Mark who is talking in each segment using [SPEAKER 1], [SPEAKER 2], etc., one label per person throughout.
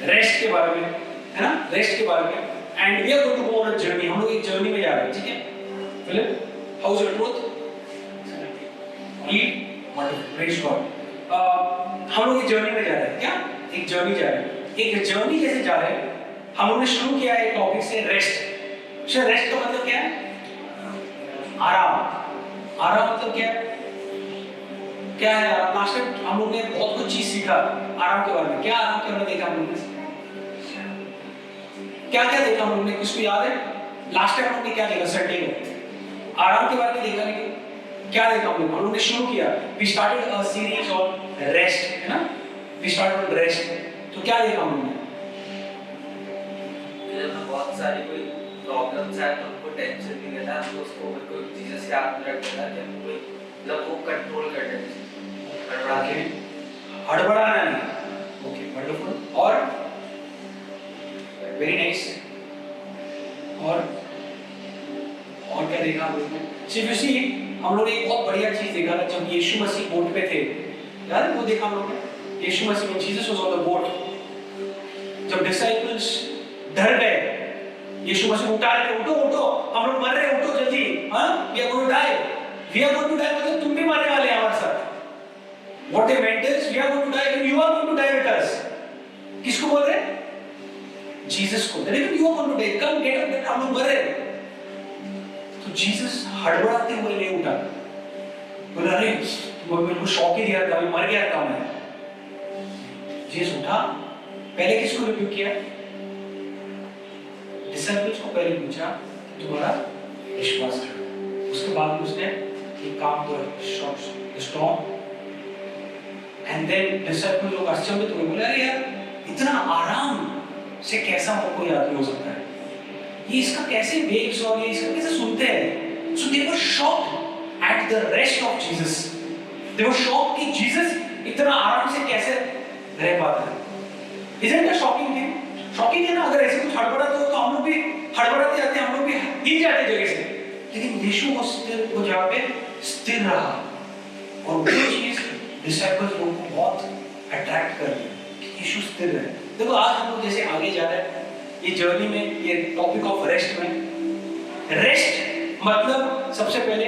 [SPEAKER 1] Rest के बारे में, है ना, रेस्ट के बारे में। And we are going to go on a journey, हम लोग एक जर्नी में जा रहे हैं, ठीक है। Philip, how is your truth? Praise God. हम लोग एक जर्नी में जा रहे हैं, क्या एक जर्नी जा रहे हैं, एक जर्नी जैसे जा रहे हैं। हम लोगों ने शुरू किया एक टॉपिक से रेस्ट। रेस्ट का मतलब क्या है? आराम। आराम मतलब क्या है? क्या है आराम? लास्ट टाइम हम लोग ने बहुत कुछ चीज सीखा आराम के बारे में। क्या आराम के बारे में देखा हम लोग ने? क्या क्या देखा हम लोग ने? किसको याद है? लास्ट टाइम हम लोग ने क्या देखा? संडे को आराम के बारे में देखा, लेकिन क्या देखा हम लोग ने शुरू किया, we started a series on rest, है ना, वी स्टार्टेड ऑन रेस्ट। तो क्या देखा हम लोग ने?
[SPEAKER 2] बहुत सारी कोई प्रॉब्लम्स है तो उनको टेंशन नहीं लेना, तो उसको कोई जीसस के हाथ में रख देना, जब कोई मतलब वो कंट्रोल कर देना, हड़बड़ा के
[SPEAKER 1] हड़बड़ाना नहीं। Okay, wonderful. और वेरी नाइस। और क्या देखा हम लोग ने? सिर्फ इसी हम लोग ने एक बहुत बढ़िया चीज देखा था जब यीशु मसीह बोट पे थे, याद है? वो देखा हम लोग ने, Yeshu Masih, Jesus was on the boat. जब डिसाइपल्स डर गए, यीशु मसीह उठा रहे थे, उठो उठो, हम लोग मर रहे हैं, उठो जल्दी, हाँ, we are going to die, we are going to die, मतलब तुम भी मरने वाले हैं हमारे साथ। What they meant is we are going to die and you are going to die with us. किसको बोल रहे हैं? जीसस को। लेकिन you are going to die, come get up, हम लोग मर रहे हैं। तो जीसस हड़बड़ाते हुए नहीं उठा, बोला अरे वो मेरे को शॉक ही दिया था, मैं मर गया था मैं। जीसस उठा, पहले किसको रिव्यू किया? डिसाइपल्स को पहले पूछा तुम्हारा विश्वास है। उसके बाद उसने एक काम किया, स्टॉप, एंड देन डिसाइपल लोग आश्चर्य में बोले अरे यार इतना आराम से कैसा कोई आदमी हो सकता है, ये इसका कैसे वेव्स और ये इसका कैसे सुनते हैं। So they were shocked at the rest of Jesus, they were shocked कि जीसस इतना आराम से कैसे रह पाता है। Isn't it shocking thing? Shocking है ना? अगर ऐसे कुछ हड़बड़ा तो हम लोग भी हड़बड़ाते जाते, हम लोग भी हिल जाते जगह से। लेकिन यीशु वो जगह पे स्थिर रहा, और वो चीज डिसाइपल्स लोगों को बहुत अट्रैक्ट कर रही है कि यीशु स्थिर है। देखो आज हम लोग जैसे आगे जा रहे हैं ये जर्नी में, ये टॉपिक ऑफ रेस्ट में, रेस्ट मतलब सबसे पहले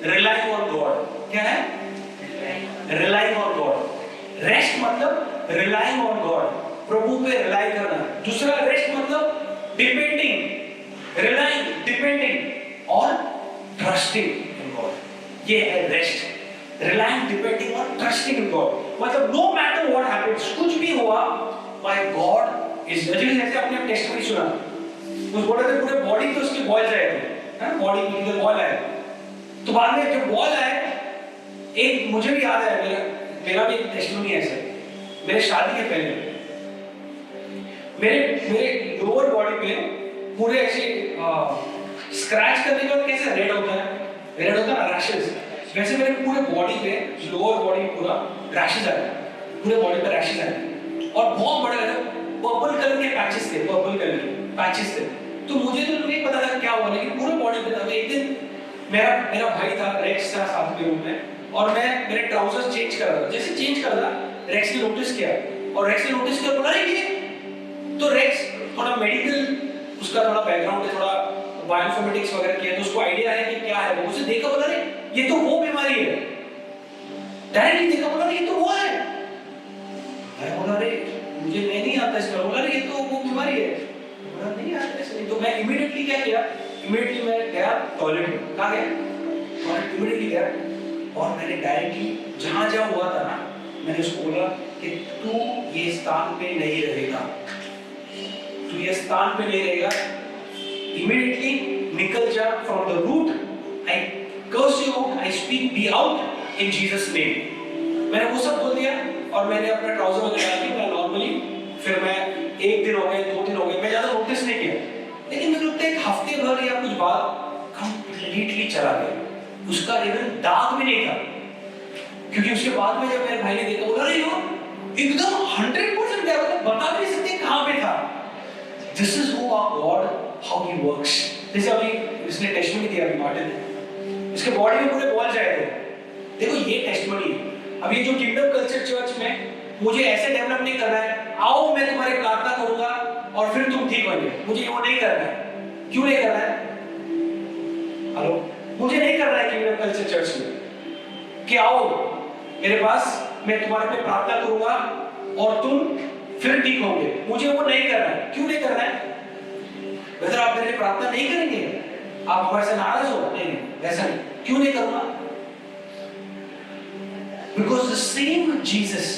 [SPEAKER 1] रिलाइंग ऑन गॉड। क्या है? Relying on God. रेस्ट मतलब रिलाइंग ऑन गॉड, प्रभु पे रिलाई करना। दूसरा रेस्ट मतलब डिपेंडिंग, रिलाइंग, डिपेंडिंग और ट्रस्टिंग इन गॉड। ये है रेस्ट, रिलाइंग, डिपेंडिंग और ट्रस्टिंग इन गॉड। मतलब नो मैटर व्हाट हैपेंस, कुछ भी हुआ, माय गॉड इज। जैसे आपने टेस्टिमनी सुना, उस बोले थे पूरे बॉडी पे उसके बॉयल्स आए थे, है, बॉडी में किधर बॉयल आए। तो बाद में जब बॉयल आए, एक मुझे भी याद है, मेरा भी एक टेस्टिमनी है सर। मेरे शादी के पहले मेरे लोअर बॉडी पे पूरे ऐसे स्क्रैच करने के बाद कैसे रेड होता है ना, रैशेस, वैसे मेरे पूरे बॉडी पे, लोअर बॉडी पूरा रैशेस आ गए, पूरे बॉडी पे रैशेस आ गए, और बहुत बड़े पर्पल कलर के पैचेस थे, पर्पल कलर के पैचेस थे। तो मुझे तो नहीं पता था क्या हुआ, लेकिन पूरे बॉडी पे था। एक दिन मेरा भाई था, रेक्स था साथ में रूम में, और मैं मेरे ट्राउजर्स चेंज कर रहा था। जैसे चेंज कर रहा, रेक्स ने नोटिस किया, और रेक्स ने नोटिस किया, बोला ये तो रेक्स थोड़ा मेडिकल, उसका थोड़ा बैकग्राउंड है, थोड़ा बायोइन्फॉर्मेटिक्स वगैरह किया, तो उसको आइडिया है कि क्या है। वो उसे देखा, बोला रे ये तो वो बीमारी है। डायरेक्टली देखा, बोला रे ये तो वो है। मैं बोला रे मुझे नहीं आता इसका। बोला रे ये तो वो बीमारी है। बोला नहीं आता ऐसे नहीं। तो मैं इमीडिएटली क्या किया, इमीडिएटली मैं गया टॉयलेट में। कहाँ गया? टॉयलेट इमीडिएटली गया, और मैंने डायरेक्टली जहाँ हुआ था ना, मैंने उसको बोला कि तू ये स्थान पे नहीं रहेगा, तू ये स्थान पे नहीं रहेगा, इमीडिएटली निकल जा from the root. I curse you out, I speak be out in Jesus name. मैंने वो सब बोल दिया, और मैंने अपना ट्राउजर वगैरह डाल के मैं नॉर्मली, फिर मैं एक दिन हो गए, 2 दिन हो गए, मैं ज्यादा नोटिस नहीं किया। लेकिन मुझे लगता है एक हफ्ते भर या कुछ बाद कंप्लीटली चला गया, उसका इवन दाग भी नहीं था। क्योंकि उसके बाद में जब मेरे भाई ने देखा, बोला अरे एकदम 100% गया, बता भी नहीं सकते कहाँ पे था। This is who our God, how He works. जैसे अभी इसने टेस्टिमनी दिया अभी मार्टिन, इसके बॉडी में पूरे बॉल्स आए थे। देखो ये टेस्टिमनी है। अब ये जो किंगडम कल्चर चर्च में मुझे ऐसे डेवलप नहीं करना है, आओ मैं तुम्हारी प्रार्थना करूंगा और फिर तुम ठीक होंगे। मुझे वो नहीं करना है। क्यों नहीं करना है? हेलो, मुझे नहीं करना है किंगडम कल्चर चर्च में कि आओ मेरे पास, मैं तुम्हारे पे प्रार्थना करूंगा और तुम फिर ठीक होंगे। मुझे वो नहीं करना है। क्यों नहीं करना है? अगर आप मेरे लिए प्रार्थना नहीं करेंगे, आप हमारे से नाराज हो? नहीं, वैसा नहीं। क्यों नहीं करूंगा? Because the same Jesus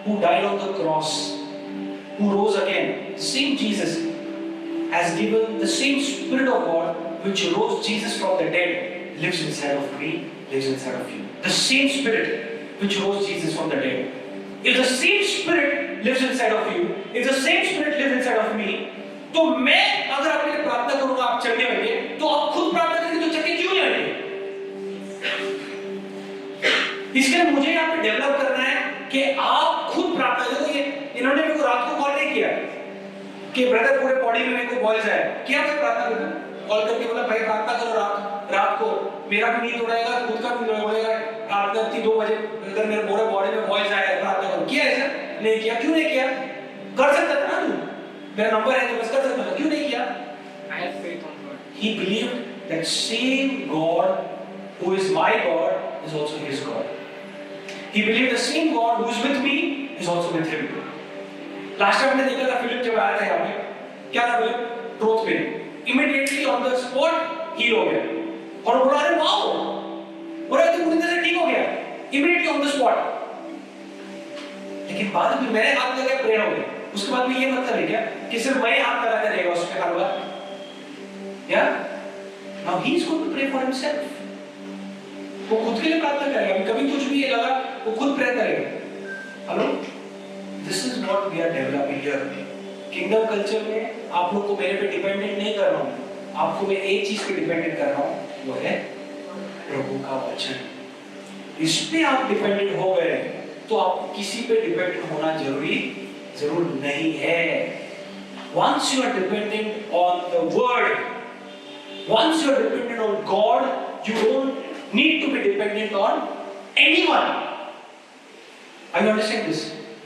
[SPEAKER 1] who died on the cross, who rose again, the same Jesus has given the same Spirit of God which rose Jesus from the dead, lives inside of me, lives inside of you. The same Spirit which rose Jesus from the dead. If the same Spirit lives inside of you, if the same Spirit lives inside of me, तो मैं अगर आपके लिए प्रार्थना करूंगा आप चंगे होंगे, तो आप खुद प्रार्थना करेंगे तो चंगे क्यों नहीं होंगे? इसलिए मुझे यहाँ पे डेवलप करना है कि आप खुद प्रार्थना करो। ये इन्होंने मेरे को रात को कॉल नहीं किया कि ब्रदर पूरे बॉडी में मेरे को बॉयज है, क्या मैं प्रार्थना करूं? कॉल करके बोला भाई प्रार्थना करो रात को, मेरा भी नींद उड़ाएगा, खुद का भी उड़ाएगा। रात को 2 बजे ब्रदर मेरे पूरे बॉडी में बॉयज आए, प्रार्थना करो। किया ऐसा? नहीं किया। क्यों नहीं किया? कर सकता था ना तू, मेरा नंबर है तो बस कर सकता था। क्यों नहीं किया?
[SPEAKER 2] I have faith on God.
[SPEAKER 1] He believed that same God who is my God is also his God. He believed the same God who is with me is also with him. Last time मैंने देखा था Philip जब आया था यहाँ पे, क्या था फिलिप? ट्रूथ में immediately on the spot heal हो गया और बोला अरे वाओ, बोला तो पूरी तरह से ठीक हो गया इमीडिएटली ऑन द स्पॉट। लेकिन बाद में मैंने हाथ लगाया, प्रेयर हो गया। उसके बाद में ये मतलब है क्या कि सिर्फ मैं हाथ लगाते रहेगा उस पे हर बार? या now he is going to pray for himself. वो खुद के लिए प्रार्थना करेगा। कभी कुछ भी लगा वो खुद प्रे करेगा। Hello, this is what we are developing here. Kingdom culture में आप लोग को मेरे पे डिपेंडेंट नहीं कर रहा हूं, आपको मैं एक चीज पे डिपेंडेंट कर रहा हूं, वो है प्रभु का वचन। इस पे आप डिपेंडेंट हो गए तो आप किसी पे डिपेंडेंट होना जरूर नहीं है। Once you are dependent on the word, once you are dependent on God, you don't need to be dependent on anyone. Are you understand this?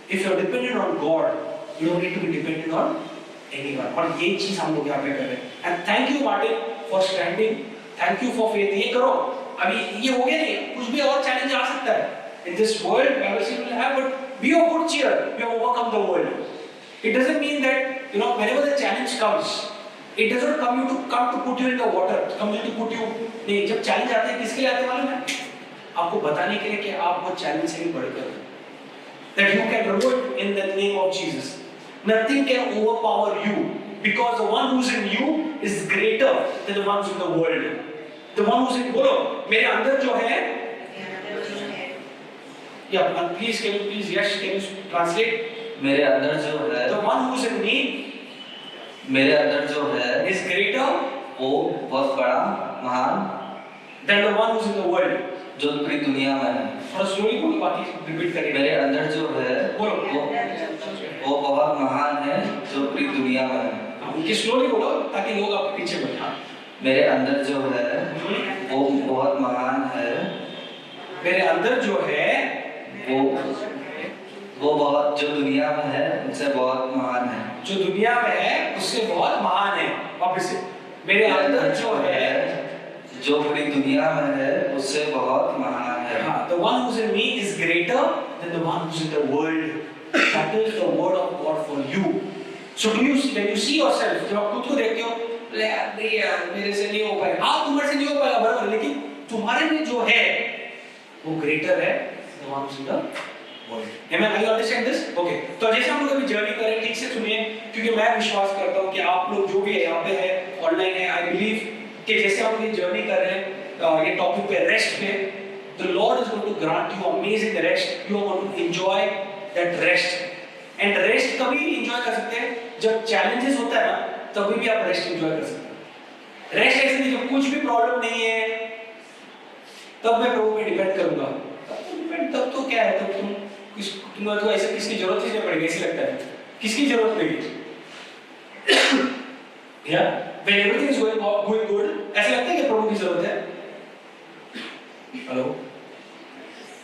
[SPEAKER 1] If you are dependent on God, you don't need to be dependent on anyone. और ये चीज हम लोग यहाँ पे कर रहे हैं। And thank you Martin for standing. Thank you for faith. ये करो। अभी ये हो गया नहीं, कुछ भी और चैलेंज आ सकता है। In this world, Bible says will have, but be of good cheer. We have overcome the world. It doesn't mean that whenever the challenge comes, it doesn't come to put you in the water. Come to put you. नहीं, जब challenge आते हैं किसके लिए आते हैं मालूम है? आपको बताने के लिए कि आप वो चैलेंज से भी बढ़कर हैं। That you can reward in the name of Jesus. Nothing can overpower you because the one who's in you is greater than the ones in the world. The one who's in, बोलो मेरे अंदर जो है, yeah, please can you translate?
[SPEAKER 2] मेरे अंदर जो है,
[SPEAKER 1] the one who's in me,
[SPEAKER 2] मेरे अंदर जो है
[SPEAKER 1] is greater,
[SPEAKER 2] वो बहुत बड़ा महान
[SPEAKER 1] than the one who's in the world.
[SPEAKER 2] जो पूरी दुनिया में है।
[SPEAKER 1] थोड़ा स्लोली बोलो, बाकी रिपीट करिए।
[SPEAKER 2] मेरे अंदर जो है
[SPEAKER 1] बोलो
[SPEAKER 2] वो बहुत महान है जो पूरी दुनिया में है।
[SPEAKER 1] उनकी स्लोली बोलो ताकि लोग आपके पीछे बोले। हाँ,
[SPEAKER 2] मेरे अंदर जो है वो बहुत महान है।
[SPEAKER 1] मेरे अंदर जो है
[SPEAKER 2] वो बहुत, जो दुनिया में है उनसे बहुत महान है।
[SPEAKER 1] जो दुनिया में है उससे बहुत महान है। वापस से, मेरे अंदर जो है
[SPEAKER 2] जो पूरी दुनिया में है उससे बहुत महान है।
[SPEAKER 1] हाँ, the one who's in me is greater than the one who's in the world. That is the word of God for you. So when you see yourself, जब आप खुद को देखते हो, यार मेरे से नहीं हो पाएगा। हाँ, तुम्हारे से नहीं हो पाएगा बराबर, लेकिन तुम्हारे में जो है वो greater है the one who's in the world. Amen. You understand this? Okay. तो जैसे हम लोग अभी जर्नी कर रहे हैं, ठीक से सुनिए, क्योंकि मैं विश्वास करता हूँ कि आप लोग जो भी है यहाँ पे है, ऑनलाइन है, I believe कि जैसे हम ये जर्नी कर रहे हैं ये टॉपिक पे, रेस्ट पे, the Lord is going to grant you amazing rest. You are going to enjoy that rest. And rest कभी enjoy कर सकते हैं जब challenges होता है ना, तभी भी आप रेस्ट enjoy कर सकते हैं। रेस्ट ऐसे नहीं जब कुछ भी प्रॉब्लम नहीं है तब मैं प्रभु पे डिपेंड करूंगा। तब तो क्या है, तब तुम्हें तो ऐसे किसकी जरूरत ही नहीं पड़ेगी, ऐसे लगता है किसकी जरूरत पड़ेगी। या when everything is going good, ऐसा लगता है कि प्रभु की जरूरत है। Hello,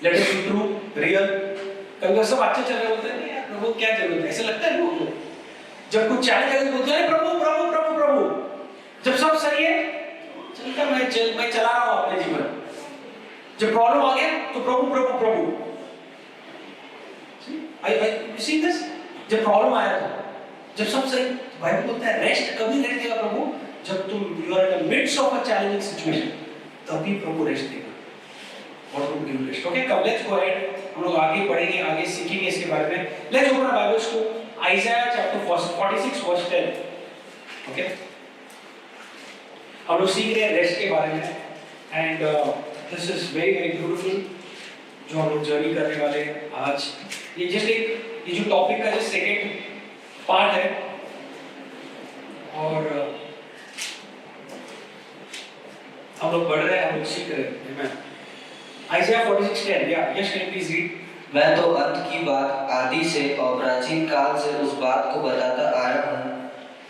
[SPEAKER 1] let us be true, real. कभी सब अच्छा चल रहा होता है, नहीं यार प्रभु क्या जरूरत है, ऐसा लगता है लोगों को। जब कुछ चैलेंज आए तो बोलते हैं प्रभु प्रभु प्रभु प्रभु। जब सब सही है चलता मैं चला रहा हूँ अपने जीवन। जब प्रॉब्लम आ गया तो प्रभु प्रभु प्रभु। You see this? जब प्रॉब्लम आया था, जब सब सही, बाइबल बोलता है रेस्ट कभी नहीं देगा प्रभु, जब तुम you are in the midst of a challenging situation, तभी प्रभु रेस्ट देगा। What will give rest? Okay, come let's go ahead. हम लोग आगे पढ़ेंगे, आगे सीखेंगे इसके बारे में। Let's open our Bibles to Isaiah chapter 46 verse 10. Okay? हम लोग सीख रहे हैं रेस्ट के बारे में, and this is very very beautiful जो हम लोग जर्नी करने वाले हैं आज। ये जो टॉपिक का जो सेकेंड पार्ट है, और हम लोग बढ़ रहे हैं, हम लोग सीख रहे हैं। Amen. Isaiah 46:10. Yeah, yes, can you please read?
[SPEAKER 3] मैं तो अंत की बात आदि से और प्राचीन काल से उस बात को बताता आया हूँ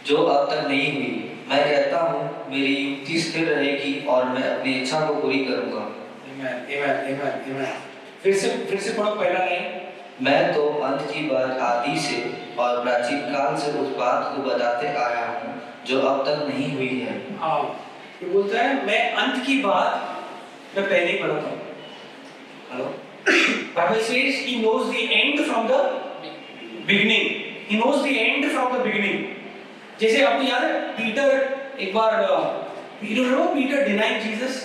[SPEAKER 3] जो अब तक नहीं हुई। मैं कहता हूँ मेरी युक्ति स्थिर रहेगी और मैं अपनी इच्छा को पूरी करूँगा।
[SPEAKER 1] Amen, amen, amen, amen. फिर से पढ़ो पहला लाइन।
[SPEAKER 3] मैं तो अंत की बात आदि से और प्राचीन काल से उस बात को बताते आया हूँ जो अब तक नहीं हुई है।
[SPEAKER 1] हाँ, ये बोलता है मैं अंत की बात मैं पहले ही पढ़ा था। Hello? Bible says he knows the end from the beginning. He knows the end from the beginning. जैसे आपको याद है पीटर एक बार पीटर डिनाइड जीसस।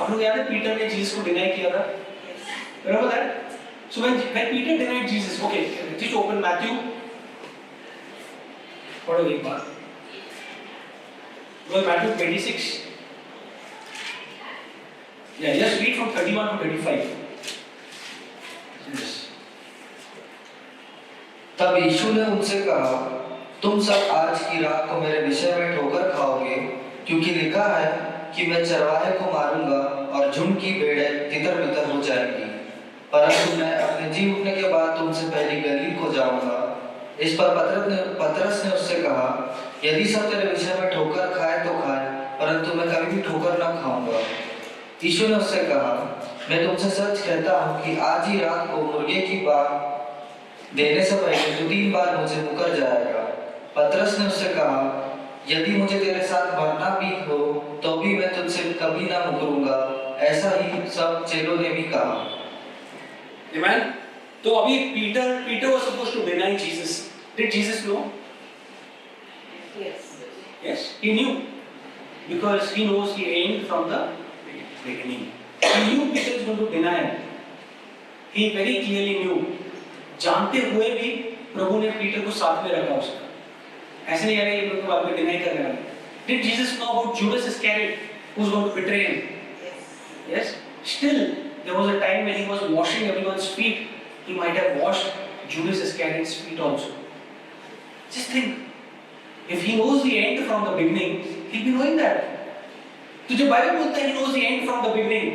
[SPEAKER 1] आप लोग याद है पीटर ने जीसस को डिनाई किया था? Remember that? So when Peter denied Jesus, okay, just open Matthew. पढ़ो एक बार। Go to Matthew 26. Yeah, just read from 31 to 35. Yes.
[SPEAKER 3] तब यीशु ने उनसे कहा, तुम सब आज की रात को मेरे विषय में ठोकर खाओगे, क्योंकि लिखा है कि मैं चरवाहे को मारूंगा और झुंड की भेड़ें तितर-बितर हो जाएंगी। परंतु मैं अपने जी उठने के बाद तुमसे पहले गलील को जाऊंगा। इस पर पतरस ने उससे कहा, यदि सब तेरे विषय में ठोकर खाए तो खाए, परंतु मैं कभी भी ठोकर न खाऊंगा। यीशु ने उससे कहा, मैं तुमसे सच कहता हूँ कि आज ही रात को मुर्गे की बांग देने से पहले तू 3 बार मुझे मुकर जाएगा। पतरस ने उससे कहा, यदि मुझे तेरे साथ मरना भी हो तो भी मैं तुझसे कभी ना मुकरूंगा। ऐसा ही सब चेलों ने भी कहा।
[SPEAKER 1] Amen. तो अभी Peter was supposed to deny Jesus. Did Jesus know?
[SPEAKER 4] Yes.
[SPEAKER 1] Yes, he knew because he knows the end from the beginning. He knew Peter is going to deny him. He very clearly knew. जानते हुए भी प्रभु ने Peter को साथ में रखा उसका। ऐसे नहीं यार ये प्रभु बाद में डिनाई करने वाला। Did Jesus know about Judas Iscariot who was going to betray him?
[SPEAKER 4] Yes.
[SPEAKER 1] Yes. Still, there was a time when he was washing everyone's feet. He might have washed Judas Iscariot's feet also. Just think, if he knows the end from the beginning, he'll be knowing that. तो जब Bible बोलता है he knows the end from the beginning,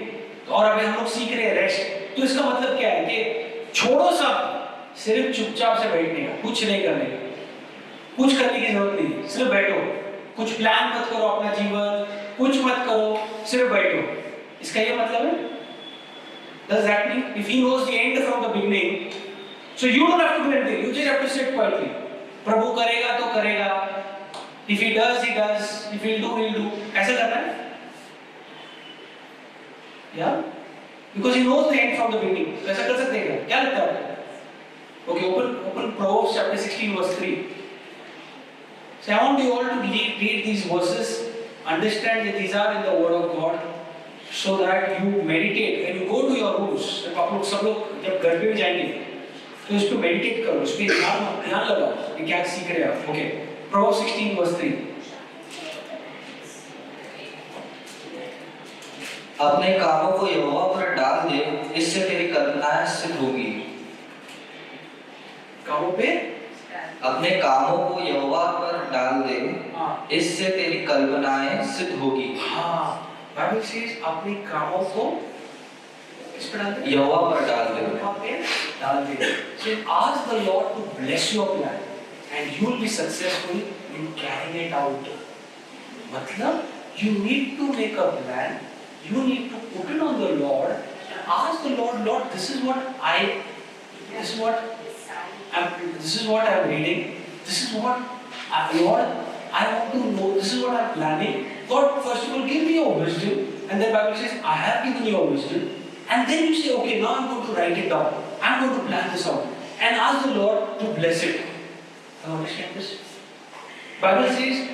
[SPEAKER 1] और अभी हम लोग सीख रहे हैं रेस्ट, तो इसका मतलब क्या है कि छोड़ो सब, सिर्फ चुपचाप से बैठने का, कुछ नहीं करने का, कुछ करने की जरूरत नहीं, सिर्फ बैठो, कुछ प्लान मत करो अपना जीवन, कुछ मत करो, सिर्फ बैठो। इसका ये मतलब है? Does that mean if he knows the end from the beginning, so you don't have to do anything, you just have to sit quietly. प्रभु करेगा तो करेगा, if he does, he does, if he'll do, he'll do. ऐसा करना है? Yeah, because he knows the end from the beginning. तो ऐसा कर सकते हैं क्या? क्या लगता है आपको? Okay, open Proverbs chapter 16 verse 3. So I want you all to read these verses, understand that these are in the Word of God, so that you meditate when you go to your rooms. जब आप लोग सब लोग जब घर पे भी जाएंगे, तो इस पे मेडिटेट करो, इस पे ध्यान लगाओ कि क्या सीख रहे हैं आप। Okay, Proverbs 16 verse 3.
[SPEAKER 3] अपने कामों को यहोवा पर डाल दे, इससे तेरी कल्पनाएं सिद्ध होगी।
[SPEAKER 1] कामों पे
[SPEAKER 3] अपने कामों को यहोवा पर डाल दे,
[SPEAKER 1] हाँ,
[SPEAKER 3] इससे तेरी कल्पनाएं सिद्ध होगी।
[SPEAKER 1] हाँ, बाइबल सेज अपने कामों को किस पे डाल दे?
[SPEAKER 3] यहोवा पर डाल दे।
[SPEAKER 1] यहोवा पे डाल दे। So ask the Lord to bless your plan, and you will be successful in carrying it out. मतलब you need to make a plan. You need to put it on the Lord and ask the Lord, Lord, this is what I This is what I'm reading. This is what Lord, I want to know. This is what I'm planning. God, first of all, give me your wisdom, and then Bible says, I have given you your wisdom, and then you say, okay, now I'm going to write it down. I'm going to plan this out, and ask the Lord to bless it. You understand this? Bible says,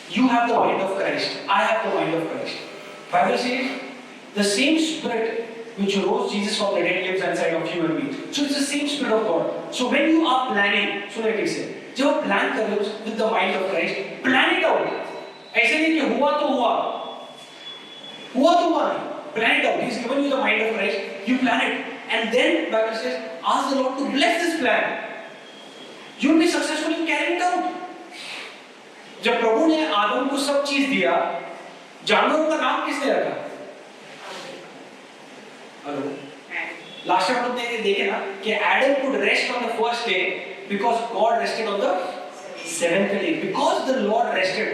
[SPEAKER 1] you have the mind of Christ. I have the mind of Christ. Bible says, the same Spirit which rose Jesus from the dead lives inside of you and me. So it's the same Spirit of God. So when you are planning, so let me say, जब आप plan कर रहे हो with the mind of Christ, plan it out. ऐसे नहीं कि हुआ तो हुआ नहीं. Plan it out. He's given you the mind of Christ. You plan it, and then Bible says, ask the Lord to bless this plan. You will be successful in carrying it out. जब प्रभु ने आदम को सब चीज दिया, जानवरों का नाम किसने रखा? हेलो, लास्ट टाइम हम लोग देखे ना कि Adam could rest on the first day because God rested on the seventh day. Because the Lord rested,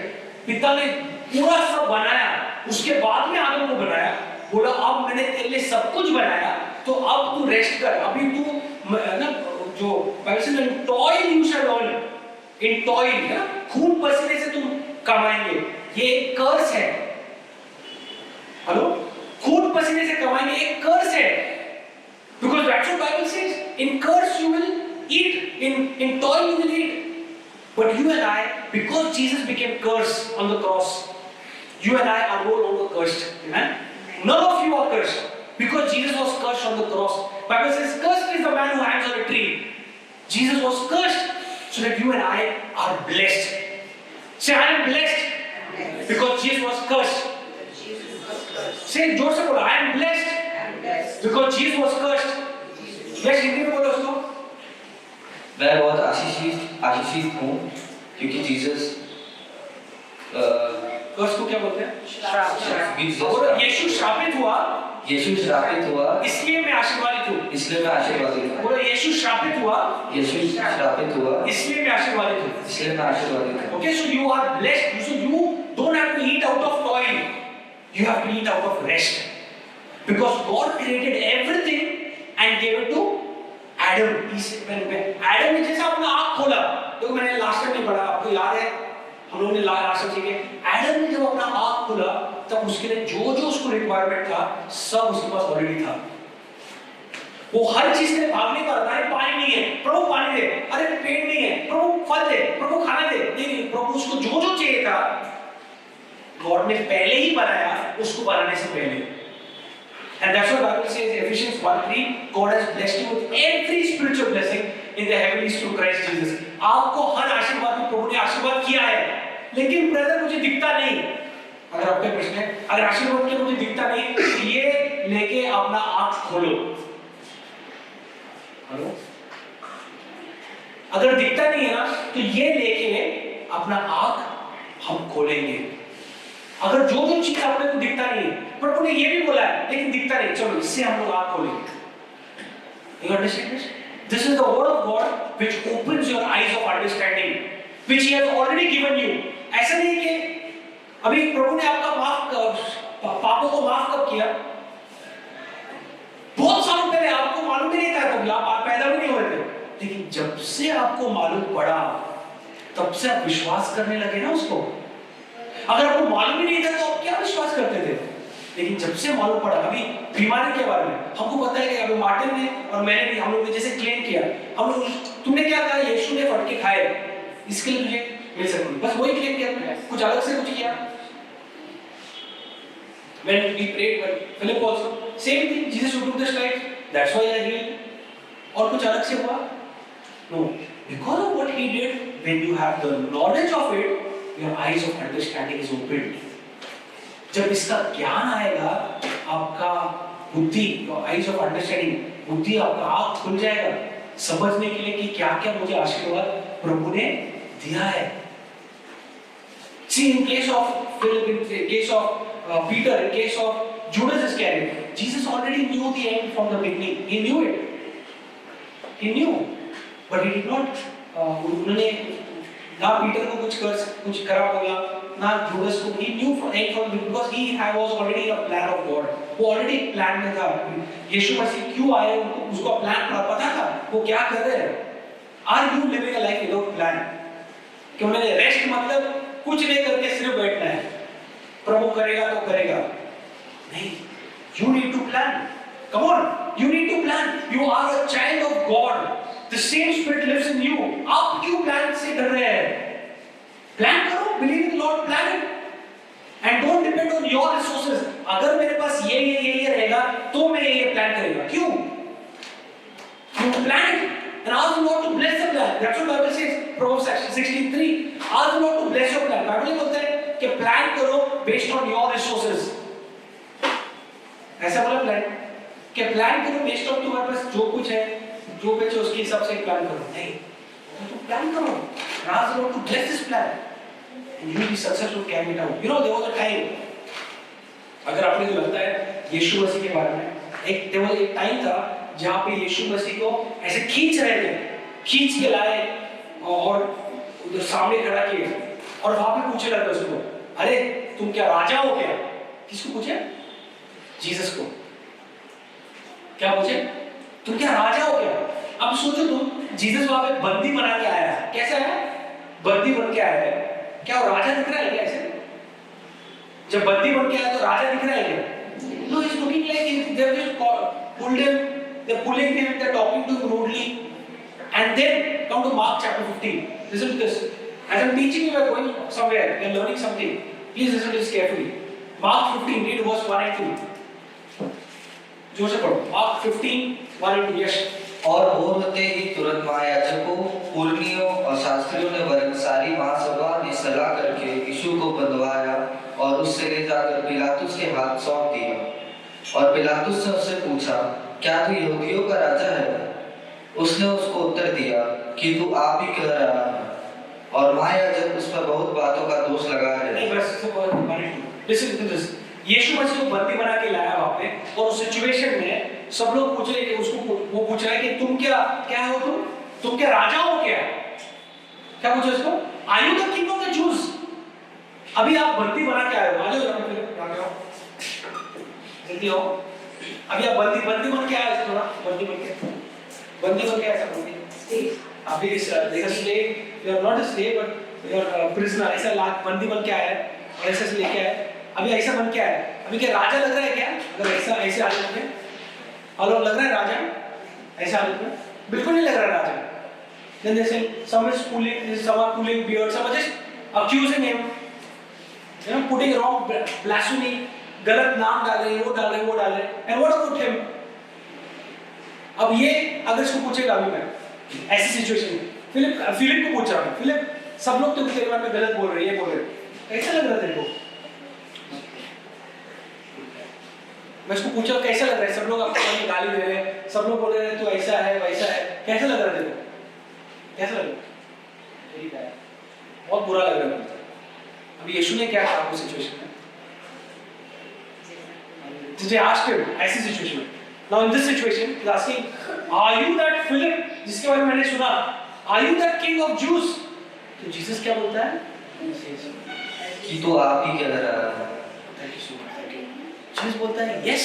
[SPEAKER 1] पिता ने पूरा सब बनाया, उसके बाद में आदम को बनाया, बोला अब मैंने तेरे लिए सब कुछ बनाया, तो अब तू रेस्ट कर. अभी तू ना जो बाइबल से ना toil you shall earn, in toil है ना, खून पसीने से तुम कमाएंगे. ये एक कर्स है. हेलो, खून पसीने से कमाएंगे एक कर्स है. Because that's what Bible says. In curse you will eat, in toil you will eat. But you and I, because Jesus became cursed on the cross, you and I are no longer cursed. Amen? None of you are cursed. Because Jesus was cursed on the cross. Bible says, cursed is the man who hangs on a tree. Jesus was cursed so that you and I are blessed. Say, I am blessed because Jesus was cursed. Say, Joseph, I am blessed because Jesus was cursed. Yes, Hindi में बोलो उसको.
[SPEAKER 3] मैं बहुत आशीषित हूँ क्योंकि Jesus
[SPEAKER 1] कर्स को क्या बोलते हैं?
[SPEAKER 3] श्राप.
[SPEAKER 1] यीशु श्रापित हुआ.
[SPEAKER 3] यीशु श्रापित हुआ.
[SPEAKER 1] इसलिए मैं आशीर्वादित हूँ.
[SPEAKER 3] इसलिए मैं आशीर्वादित हूँ.
[SPEAKER 1] बोलो यीशु श्रापित हुआ.
[SPEAKER 3] यीशु श्रापित हुआ.
[SPEAKER 1] इसलिए मैं आशीर्वादित हूँ.
[SPEAKER 3] इसलिए मैं आशीर्वादित हूँ.
[SPEAKER 1] Okay, so you are blessed. So you don't have to eat out of toil. You have to eat out of rest. Because God created everything and gave it to Adam. Adam ने जैसा अपना आँख खोला, देखो मैंने last time नहीं पढ़ा, आपको याद है, हम लोगों ने लास्ट टाइम सीखे, एडम ने जब अपना आँख खोला, तब उसके लिए जो उसको रिक्वायरमेंट था, सब उसके पास ऑलरेडी था. वो हर चीज के लिए भाग नहीं पा रहा था. अरे पानी नहीं है, प्रभु पानी दे. अरे पेड़ नहीं है, प्रभु फल दे, प्रभु खाना दे. नहीं, प्रभु उसको जो चाहिए था, गॉड ने पहले ही बनाया, उसको बनाने से पहले. And that's what Bible says, Ephesians 1:3, God has blessed you with every spiritual blessing in the heavenlies through Christ Jesus. आपको हर आशीर्वाद में प्रभु ने आशीर्वाद किया है, लेकिन ब्रदर मुझे दिखता नहीं. अगर आपके प्रश्न है, अगर आशीर्वाद के मुझे दिखता नहीं, तो ये लेके अपना आँख खोलो. हेलो, अगर दिखता नहीं है ना, तो ये लेके अपना आँख हम खोलेंगे. अगर जो चीज आपको दिखता नहीं है, प्रभु ने ये भी बोला है, लेकिन दिखता नहीं, चलो इससे हम लोग आँख खोलेंगे. You understand this? This is the word of God which opens your eyes of understanding, which He has already given you. ऐसा नहीं कि अभी प्रभु ने आपका पापों को माफ कब किया? बहुत सालों पहले आपको मालूम ही नहीं था, कभी आप पैदा भी नहीं हुए थे. लेकिन जब से आपको मालूम पड़ा, तब से आप विश्वास करने लगे ना उसको. अगर आपको मालूम ही नहीं था तो आप क्या विश्वास करते थे? लेकिन जब से मालूम पड़ा, अभी बीमारी के बारे में हमको पता है कि अभी मार्टिन ने और मैंने भी, हम लोग ने जैसे क्लेम किया, हम लोग, तुमने क्या कहा? यीशु ने फटके खाए, इसके लिए तुझे मिल सकती. बस वही क्लेम किया, कुछ अलग से कुछ किया. When we prayed for Philip also, same thing. Jesus took the stripes. That's why I healed. और कुछ अलग से हुआ? No. Because of what He did, when you have the knowledge of it, your eyes of understanding is opened. जब इसका ज्ञान आएगा, आपका बुद्धि, your eyes of understanding, बुद्धि आपका आँख खुल जाएगा समझने के लिए कि क्या-क्या मुझे आशीर्वाद प्रभु ने दिया है. See, in case of Philip, in case of Peter, in case of Judas Iscariot, Jesus already knew the end from the beginning. He knew it. He knew, but He did not. उन्होंने ना Peter को कुछ खराब हो गया, ना जुडस को. He knew from end from because he was already a plan of God. वो already plan में था. यीशु मसीह क्यों आए, उसको प्लान पता था. वो क्या कर रहे हैं? Are you living a life without plan? कि उन्होंने रेस्ट मतलब कुछ नहीं करके सिर्फ बैठना है, प्रभु करेगा तो करेगा, नहीं, you need to plan. Come on, you need to plan. You are a child of God. The same Spirit lives in you. आप क्यों प्लान से कर रहे हैं? प्लान करो, believe in the Lord, plan it. And don't depend on your resources. अगर मेरे पास ये रहेगा तो मैं ये प्लान करेगा, क्यों? You plan it and ask the Lord to bless the plan. That's what Bible says. Proverbs 16:3. Ask the Lord to bless your plan. Bible बोलता है कि प्लान करो based on your resources. ऐसा बोला प्लान कि plan करो based on तुम्हारे पास जो कुछ है, जो बचे उसके हिसाब से प्लान करो, नहीं, तो प्लान करो, ask the Lord to bless this plan and you will be successful carrying it out. You know there was a time, अगर आपने को लगता है यीशु मसीह के बारे में, एक टाइम था जहाँ पे यीशु मसीह को ऐसे खींच रहे थे, खींच के लाए और उधर सामने खड़ा किए और वहां पे पूछे लगा उसको, अरे तुम क्या राजा हो क्या? किसको पूछे? जीसस को। क्या पूछे? तुम क्या राजा हो क्या? अब सोचो तुम, जीसस वहां पे बंदी बना के आया है, कैसे आया? बंदी बन के आया है, क्या वो राजा दिख रहा है क्या ऐसे? जब बंदी बन के आया तो राजा दिख रहा है क्या? No, he's looking like they're just pulled him, they're pulling him, they're talking to him rudely, and then come to Mark chapter 15. Listen to this. As I'm teaching you, we are going somewhere, we are learning something. Please listen to this carefully. Mark 15, read verse 1 and 2. जोर से पढ़ो। Mark 15, 1 and 2. Yes.
[SPEAKER 3] और भोर होते ही तुरंत महायाजकों, पुरनियों और शास्त्रियों ने वरन सारी महासभा ने सलाह करके यीशु को बंधवाया और उससे ले जाकर पिलातुस के हाथ सौंप दिया। और पिलातुस ने उससे पूछा, क्या तू यहूदियों का राजा है? उसने उसको उत्तर दिया कि तू आप ही कह रहा है। और महायाजक उस पर बहुत बातों का दोष लगा रहे।
[SPEAKER 1] नहीं, बस 1 and 2. Listen to this. यीशु मसीह को बंदी बना के लाया वहां पे और उस सिचुएशन में सब लोग पूछ रहे, उसको वो पूछ रहा है कि तुम क्या हो? तुम क्या राजा हो क्या? क्या पूछा उसको? Are you the king of the Jews? अभी आप बंदी बना के आए हो, आ जाओ यहाँ पे, फिर आ जाओ, जल्दी आओ। अभी आप बंदी बन के आए हो, थोड़ा बंदी बन के आए, ऐसा बंदी। अभी slave, you are not a slave but you are a prisoner, ऐसा बंदी बन के आया है और ऐसे से लेके आए, अभी ऐसा बन के आया है, अभी क्या राजा लग रहा है क्या? अगर ऐसे हालत में और लग रहा है राजा, ऐसा हालत में बिल्कुल नहीं लग रहा राजा। Then they say some is pulling beard, some are just accusing him, you know, putting wrong blasphemy, गलत नाम डाल रहे हैं, वो डाल रहे हैं, and what about him? अब ये अगर इसको पूछेगा अभी मैं ऐसी सिचुएशन में, फिलिप को पूछ रहा हूँ, फिलिप सब लोग तो तेरे बारे में गलत बोल रहे हैं, ये बोल रहे हैं, कैसा लग रहा है तेरे को? मैं इसको पूछा कैसा लग रहा है? सब लोग आपको गाली दे रहे हैं, सब लोग बोल रहे हैं तू ऐसा है वैसा है, कैसा लग रहा है तेरे को? कैसा लग रहा है? बहुत बुरा लग रहा है। अभी यीशु ने क्या कहा उस सिचुएशन में? They asked him ऐसी सिचुएशन में। Now in this situation, he's asking, are you that Philip जिसके बारे में मैंने सुना? Are you that king of Jews? तो जीसस क्या बोलता है?
[SPEAKER 3] कि तू आप ही कह रहा है।
[SPEAKER 1] Thank you so much. Thank you. Jesus बोलता है, yes,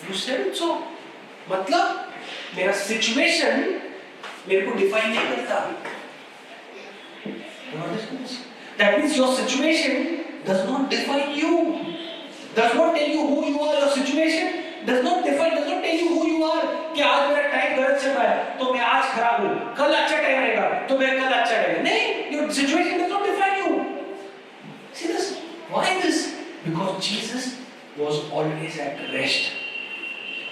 [SPEAKER 1] you said it so. मतलब मेरा सिचुएशन मेरे को डिफाइन नहीं करता। That means your situation does not define you. Does not tell you who you are. Your situation does not tell you who you are. कि आज मेरा time गलत चल रहा है तो मैं आज खराब हूँ, कल अच्छा टाइम रहेगा तो मैं कल अच्छा रहेगा। नहीं, your situation does not define you. See this? Why this? Because Jesus was always at rest.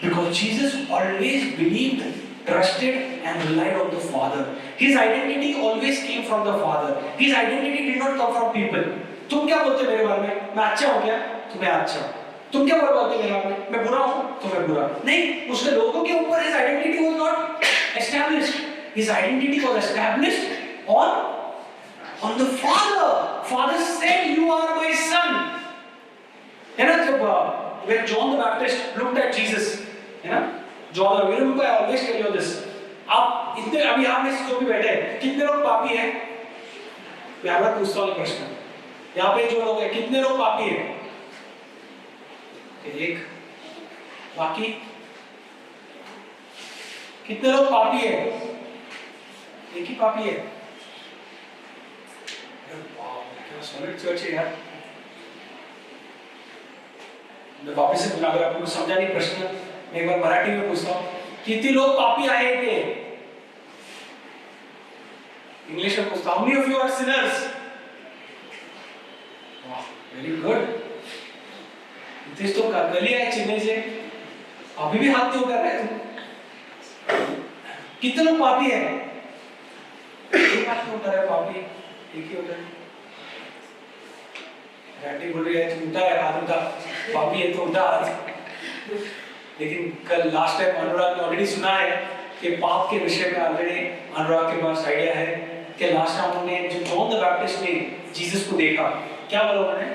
[SPEAKER 1] Because Jesus always believed, trusted and relied on the Father. His identity always came from the Father. His identity did not come from people. तुम क्या बोलते मेरे बारे में? मैं अच्छा हूँ क्या? तो मैं अच्छा हूँ। तुम क्या बोलते मेरे बारे में? मैं बुरा हूँ तो मैं बुरा। नहीं, उसके लोगों के ऊपर his identity was not established. His identity was established on the Father. Father said, "You are my son." है ना, जब when John the Baptist looked at Jesus, है ना, John, remember I always tell you this. आप इतने अभी आप में जो भी बैठे हैं, कितने लोग पापी हैं? मैं आपसे पूछता हूँ प्रश्न। यहाँ पे जो लोग हैं, कितने लोग पापी हैं? एक, बाकी कितने लोग पापी हैं? एक ही पापी है। क्या सॉलिड चर्च है यार। मैं वापस से बोला, अगर आपको कुछ समझा नहीं प्रश्न, मैं एक बार मराठी में पूछता हूँ, कितने लोग पापी आए थे? इंग्लिश में पूछता हूँ, how many of you are sinners? वाह, वेरी गुड। इतने तो कल आए चेन्नई से, अभी भी हाथ क्यों कर रहे तुम? कितने लोग पापी है? एक हाथ क्यों कर रहे पापी? एक ही होता है। रैटी बोल रही है उल्टा है हाथ, उल्टा पापी है तो उल्टा हाथ। लेकिन कल लास्ट टाइम अनुराग ने ऑलरेडी सुना है कि पाप के विषय में ऑलरेडी अनुराग के पास आइडिया है कि लास्ट टाइम उन्होंने जो जॉन द बैप्टिस्ट ने जीसस को देखा, क्या बोला उन्होंने?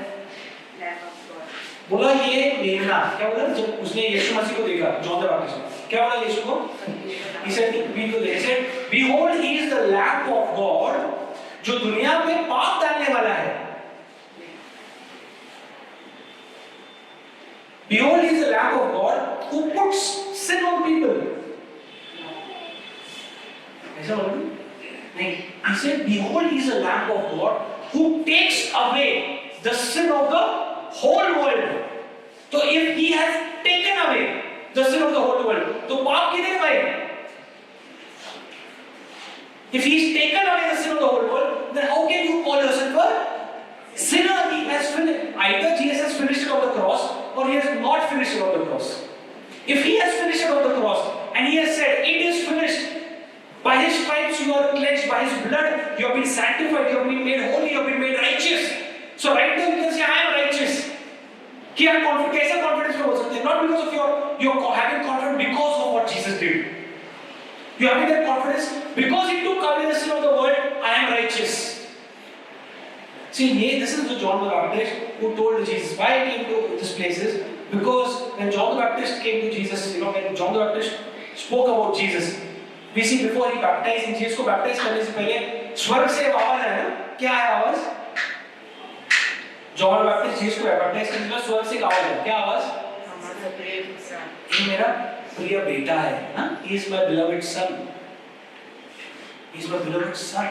[SPEAKER 1] बोला ये मेमना, क्या बोला जब उसने यीशु मसीह को देखा, जॉन द बैप्टिस्ट, क्या बोला यीशु को? He said, behold, he is the Lamb of God, जो दुनिया पे पाप डालने वाला है। Behold, he is the Lamb of God who puts sin on people. ऐसा बोला नहीं? He said, behold, he is the Lamb of God who takes away the sin of the whole world. So if he has taken away the sin of the whole world, तो पाप कितने भाई? If he's taken away the sin of the whole world, then how can you call yourself a sinner? He has finished. Either Jesus has finished it on the cross, or he has not finished it on the cross. If he has finished it on the cross, and he has said, "It is finished," by his stripes you are cleansed, by his blood you have been sanctified, you have been made holy, you have been made righteous. So right now you can say, "I am righteous." कि आप कैसे confidence में हो सकते हैं? Not because of your having confidence because of what Jesus did. You having that confidence because he took away the sin of the world. I am righteous. See, this is the John the Baptist who told Jesus why he came to this places, because when John the Baptist came to Jesus, when John the Baptist spoke about Jesus, we see before he baptized, in Jesus को baptize करने से पहले स्वर्ग से आवाज आया ना, क्या है आवाज? जॉन बैप्टिस्ट जीसस को बैप्टाइज करने के बाद स्वर्ग से एक आवाज आई, क्या आवाज? ये मेरा प्रिय बेटा है ना, he is my beloved son, he is my beloved son.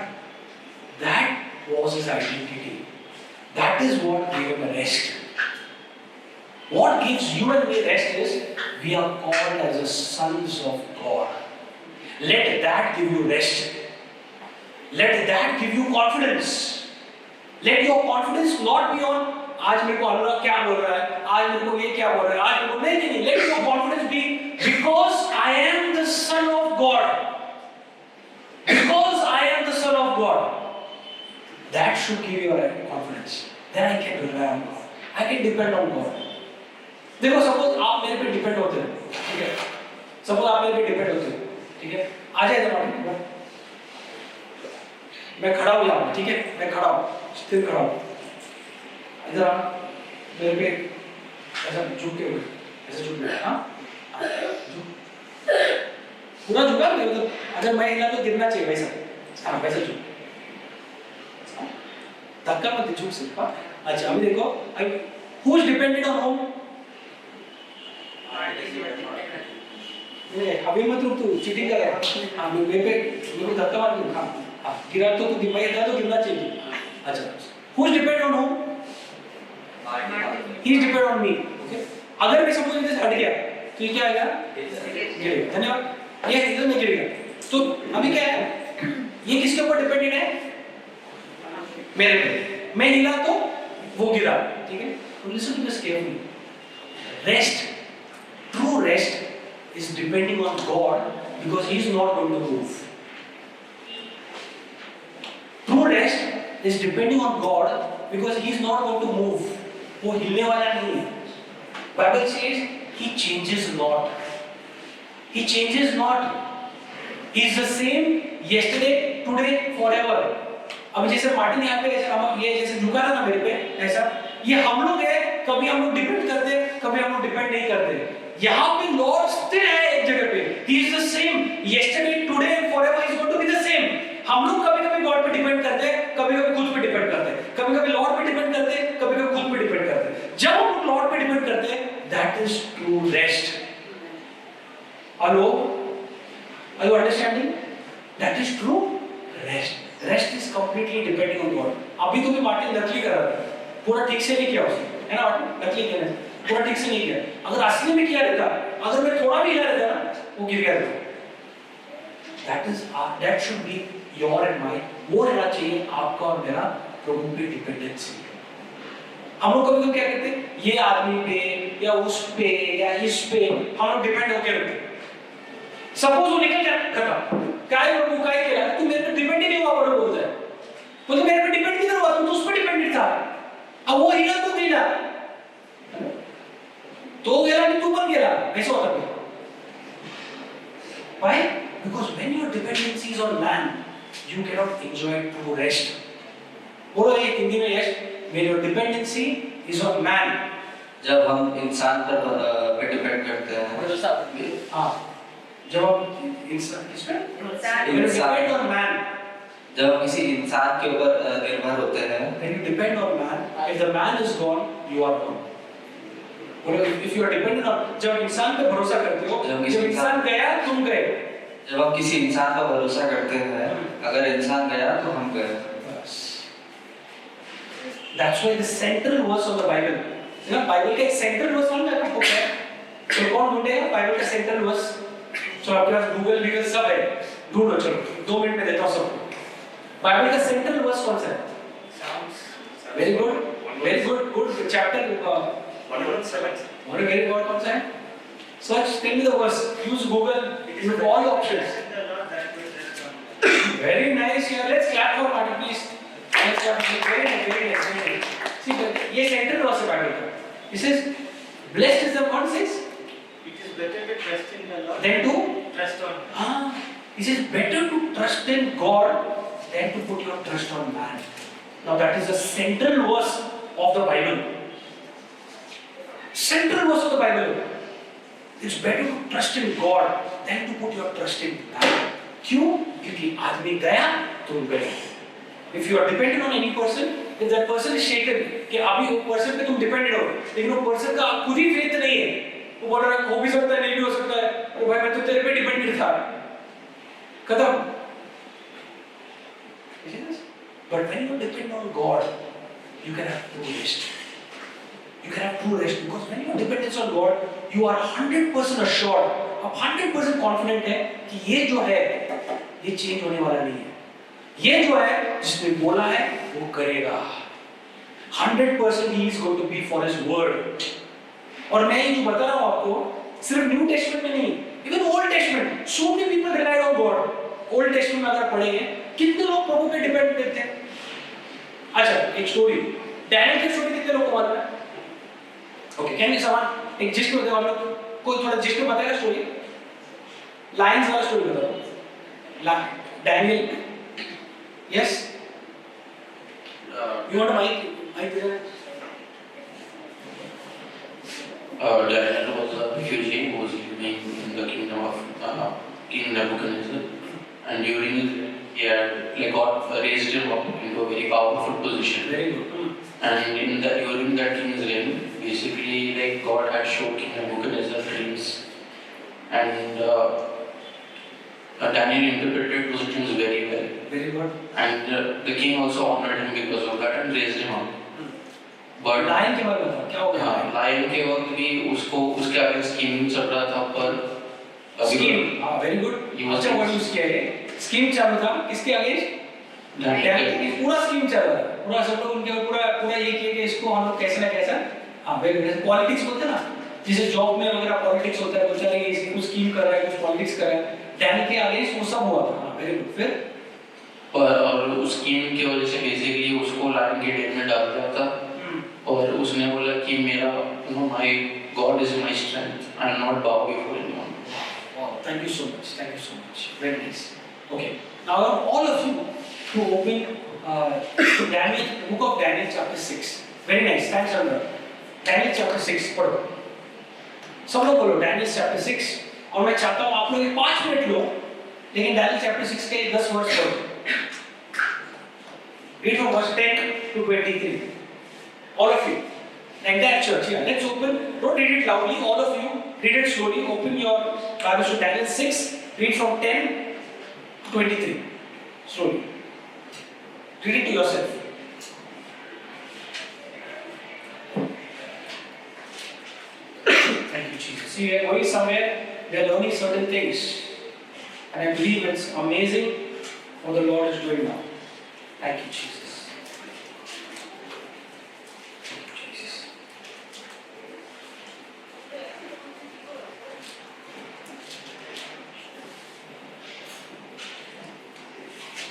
[SPEAKER 1] That was his identity. That is what gave him rest. What gives you and me rest is we are called as the sons of God. Let that give you rest. Let that give you confidence. Let your confidence not be on आज मेरे को अनुराग क्या बोल रहा है, आज मेरे को ये क्या बोल रहा है, आज मेरे को नहीं। Let your confidence be because I am the son of God. Because I am the son of God. That should give you confidence. Then I can rely on God. I can depend on God. देखो suppose आप मेरे पे depend होते हैं, ठीक है? Suppose आप मेरे पे डिपेंड होते हैं, ठीक है? आ जाए जमाने मैं खड़ा हूँ यहाँ, ठीक है? मैं खड़ा हूँ, स्थिर खड़ा हूँ, इधर आ, मेरे पे ऐसा झुक के हुए, ऐसे झुक गया, हाँ? पूरा झुका नहीं, मतलब अगर मैं हिला तो गिरना चाहिए वैसा, हाँ वैसा झुक, धक्का मत झुक सकता। अच्छा अभी देखो, who is dependent on whom? अभी मत रुक, तू चीटिंग कर रहा है, हाँ मेरे पे धक्का मार दूँ, हाँ गिरा तो दिमाग हिला तो गिरना चाहिए। अच्छा who is dependent on whom? He is dependent on me. Okay? अगर मैं सपोज इधर हट गया तो ये क्या आएगा? गिरेगा। धन्यवाद। ये इधर में गिर गया तो अभी क्या है? ये किसके ऊपर डिपेंडेंट है? मेरे पे। मैं हिला तो वो गिरा, ठीक है? तो listen to this carefully. Rest, true rest is depending on God because He is not going to move. True rest is depending on God because He is not going to move. वो हिलने वाला नहीं है। Bible says He changes not. He changes not. He is the same yesterday, today, forever. अब जैसे Martin यहाँ पे ऐसे हम ये जैसे झुका था ना मेरे पे ऐसा, ये हम लोग है, कभी हम लोग डिपेंड करते, कभी हम लोग डिपेंड नहीं करते। यहाँ पे लॉर्ड स्थिर है एक जगह पे। He is the same yesterday, today, and forever. He is going to be the same. हम लोग कभी-कभी गॉड पे डिपेंड करते हैं, कभी-कभी खुद पे डिपेंड करते हैं, कभी-कभी लॉर्ड पे डिपेंड करते हैं, कभी-कभी खुद पे डिपेंड करते हैं। जब हम लॉर्ड पे डिपेंड करते हैं, that is true rest. Hello? Are you understanding? That is true completely depending on God. अभी तो भी मार्टिन नकली कर रहा था, पूरा ठीक से नहीं किया उसने, है ना मार्टिन? नकली किया नहीं, पूरा ठीक से नहीं किया। अगर असली में किया रहता, अगर मैं थोड़ा भी हिला रहता ना, वो गिर गया रहता। That should be your and my. वो रहना चाहिए आपका और मेरा प्रभु पे डिपेंडेंसी। हम लोग कभी-कभी क्या कहते हैं? ये आदमी पे या उस पे या इस पे हम लोग डिपेंड होके रहते हैं। सपोज वो निकल जाए खत्म, काय प्रभु काय केला, तू मेरे पे डिपेंड ही नहीं हुआ बरोबर बोलता है। तो मेरे पे डिपेंड नहीं हुआ, तू तो उस पे डिपेंडेंट था। अब वो हिला तो हिला, तो गेला नहीं तू बन गेला, ऐसा होता है। Why? Because when your dependency is on man, you cannot enjoy true rest. बोलो ये हिंदी में यश, when your dependency is on man.
[SPEAKER 3] जब हम इंसान पर डिपेंड करते हैं,
[SPEAKER 1] हाँ, जब हम इंसान किस पे?
[SPEAKER 3] इंसान
[SPEAKER 1] depend on man.
[SPEAKER 3] जब हम किसी इंसान के ऊपर निर्भर होते हैं,
[SPEAKER 1] When you depend on man, if the man is gone, you are gone. बोलो if you are dependent on, जब इंसान पे भरोसा करते हो, जब इंसान गया तुम गए।
[SPEAKER 3] जब हम किसी इंसान पर भरोसा करते हैं, अगर इंसान गया तो हम गए।
[SPEAKER 1] That's why the central verse of the Bible, ना बाइबल का एक सेंट्रल वर्स मालूम है आपको क्या है? तो कौन ढूंढेगा बाइबल का सेंट्रल वर्स? चलो आपके पास गूगल सब है, ढूंढो चलो, 2 मिनट में देता हूँ सबको। बाइबल का सेंट्रल वर्स कौन सा है? Very good, good chapter 117। Very good, कौन सा है? Search, tell me the verse. Use Google. Use all options. Very nice. Yeah, let's clap for Martin, please. Let's clap. Very nice, very nice, very nice. See, ये central verse है Bible का. It says, blessed is the one says.
[SPEAKER 4] It is better to trust in the Lord
[SPEAKER 1] Than to
[SPEAKER 4] trust on man.
[SPEAKER 1] It says better to trust in God than to put your trust on man. Now that is the central verse of the Bible. Central verse of the Bible. It's better to trust in God than to put your trust in man. क्यों? क्योंकि आदमी गया तुम गए. If you are dependent on any person, if that person is shaken, कि अभी वो person पे तुम dependent हो, लेकिन वो person का खुद ही faith नहीं है, वो बोल रहा है हो भी सकता है नहीं भी हो सकता है, अरे भाई मैं तो तेरे पे dependent था, खत्म. But when you depend on God, you can have true rest. You can have true rest because when you are dependent on God, you are 100% assured, आप 100% confident है कि ये जो है, ये change होने वाला नहीं है. ये जो है, जिसने बोला है, वो करेगा. 100% he is going to be for his word. और मैं ये जो बता रहा हूँ आपको, सिर्फ न्यू टेस्टमेंट में नहीं, even old testament, so many people rely on God. Old testament में अगर पढ़ेंगे, कितने लोग प्रभु पे डिपेंड करते हैं? अच्छा, एक स्टोरी, डैनियल की स्टोरी कितने लोग को मालूम है? ओके, कैन यू सवाल एक जिस्ट बताओ, हम लोग कोई थोड़ा जिस्ट बताएगा स्टोरी, लायंस वाला स्टोरी बताओ. Daniel, yes, you want mike देना?
[SPEAKER 5] Daniel was a refugee who was living in the kingdom of King Nebuchadnezzar, and during God raised him up into a very powerful position.
[SPEAKER 1] Very good.
[SPEAKER 5] And during that king's reign, basically God had showed King Nebuchadnezzar dreams, and Daniel interpreted those dreams very well.
[SPEAKER 1] Very good.
[SPEAKER 5] And the king also honored him because of that and raised him up. But
[SPEAKER 1] lion के बारे में बताओ, क्या हो गया?
[SPEAKER 5] Lion के वक्त भी उसको उसके आगे स्कीम चल रहा था, पर
[SPEAKER 1] स्कीम, हाँ, वेरी गुड. अच्छा वर्ड यूज किया है, स्कीम चालू था, किसके आगे? डैनियल की पूरा स्कीम चल रहा है, पूरा सब लोग उनके पूरा ये किया कि इसको हम लोग कैसे ना कैसा, हाँ वेरी गुड. पॉलिटिक्स बोलते हैं ना, जैसे जॉब में वगैरह पॉलिटिक्स होता है, बोलते हैं कि इसकी कुछ स्कीम कर रहा है, कुछ पॉलिटिक्स कर रहा है. डैनियल के आगे वो सब हुआ था. हाँ वेरी गुड. फिर
[SPEAKER 5] और उस स्कीम की वजह से बेसिकली उसको लायन के डेट में डाल दिया था, और उसने बोला कि मेरा my God is my strength, I am not bow before anyone.
[SPEAKER 1] Wow, thank you so much. Thank you so much. Very nice. Okay. Now I want all of you to open to Daniel, book of Daniel chapter 6. Very nice. Thanks, Chandra. Daniel chapter 6 पढ़ो. सब लोग बोलो Daniel chapter 6. और मैं चाहता हूँ आप लोग 5 मिनट लो, लेकिन Daniel chapter 6 के 10 वर्स पढ़ो. Read from verse 10 to 23. All of you. The entire church, yeah. Let's open. Don't read it loudly. All of you, read it slowly. Open your Bibles to Daniel 6. Read from 10 to 23. Slowly. Read it to yourself. Thank you, Jesus. See, we are going somewhere, we are learning certain things. And I believe it's amazing what the Lord is doing now. Thank you, Jesus. Thank you, Jesus.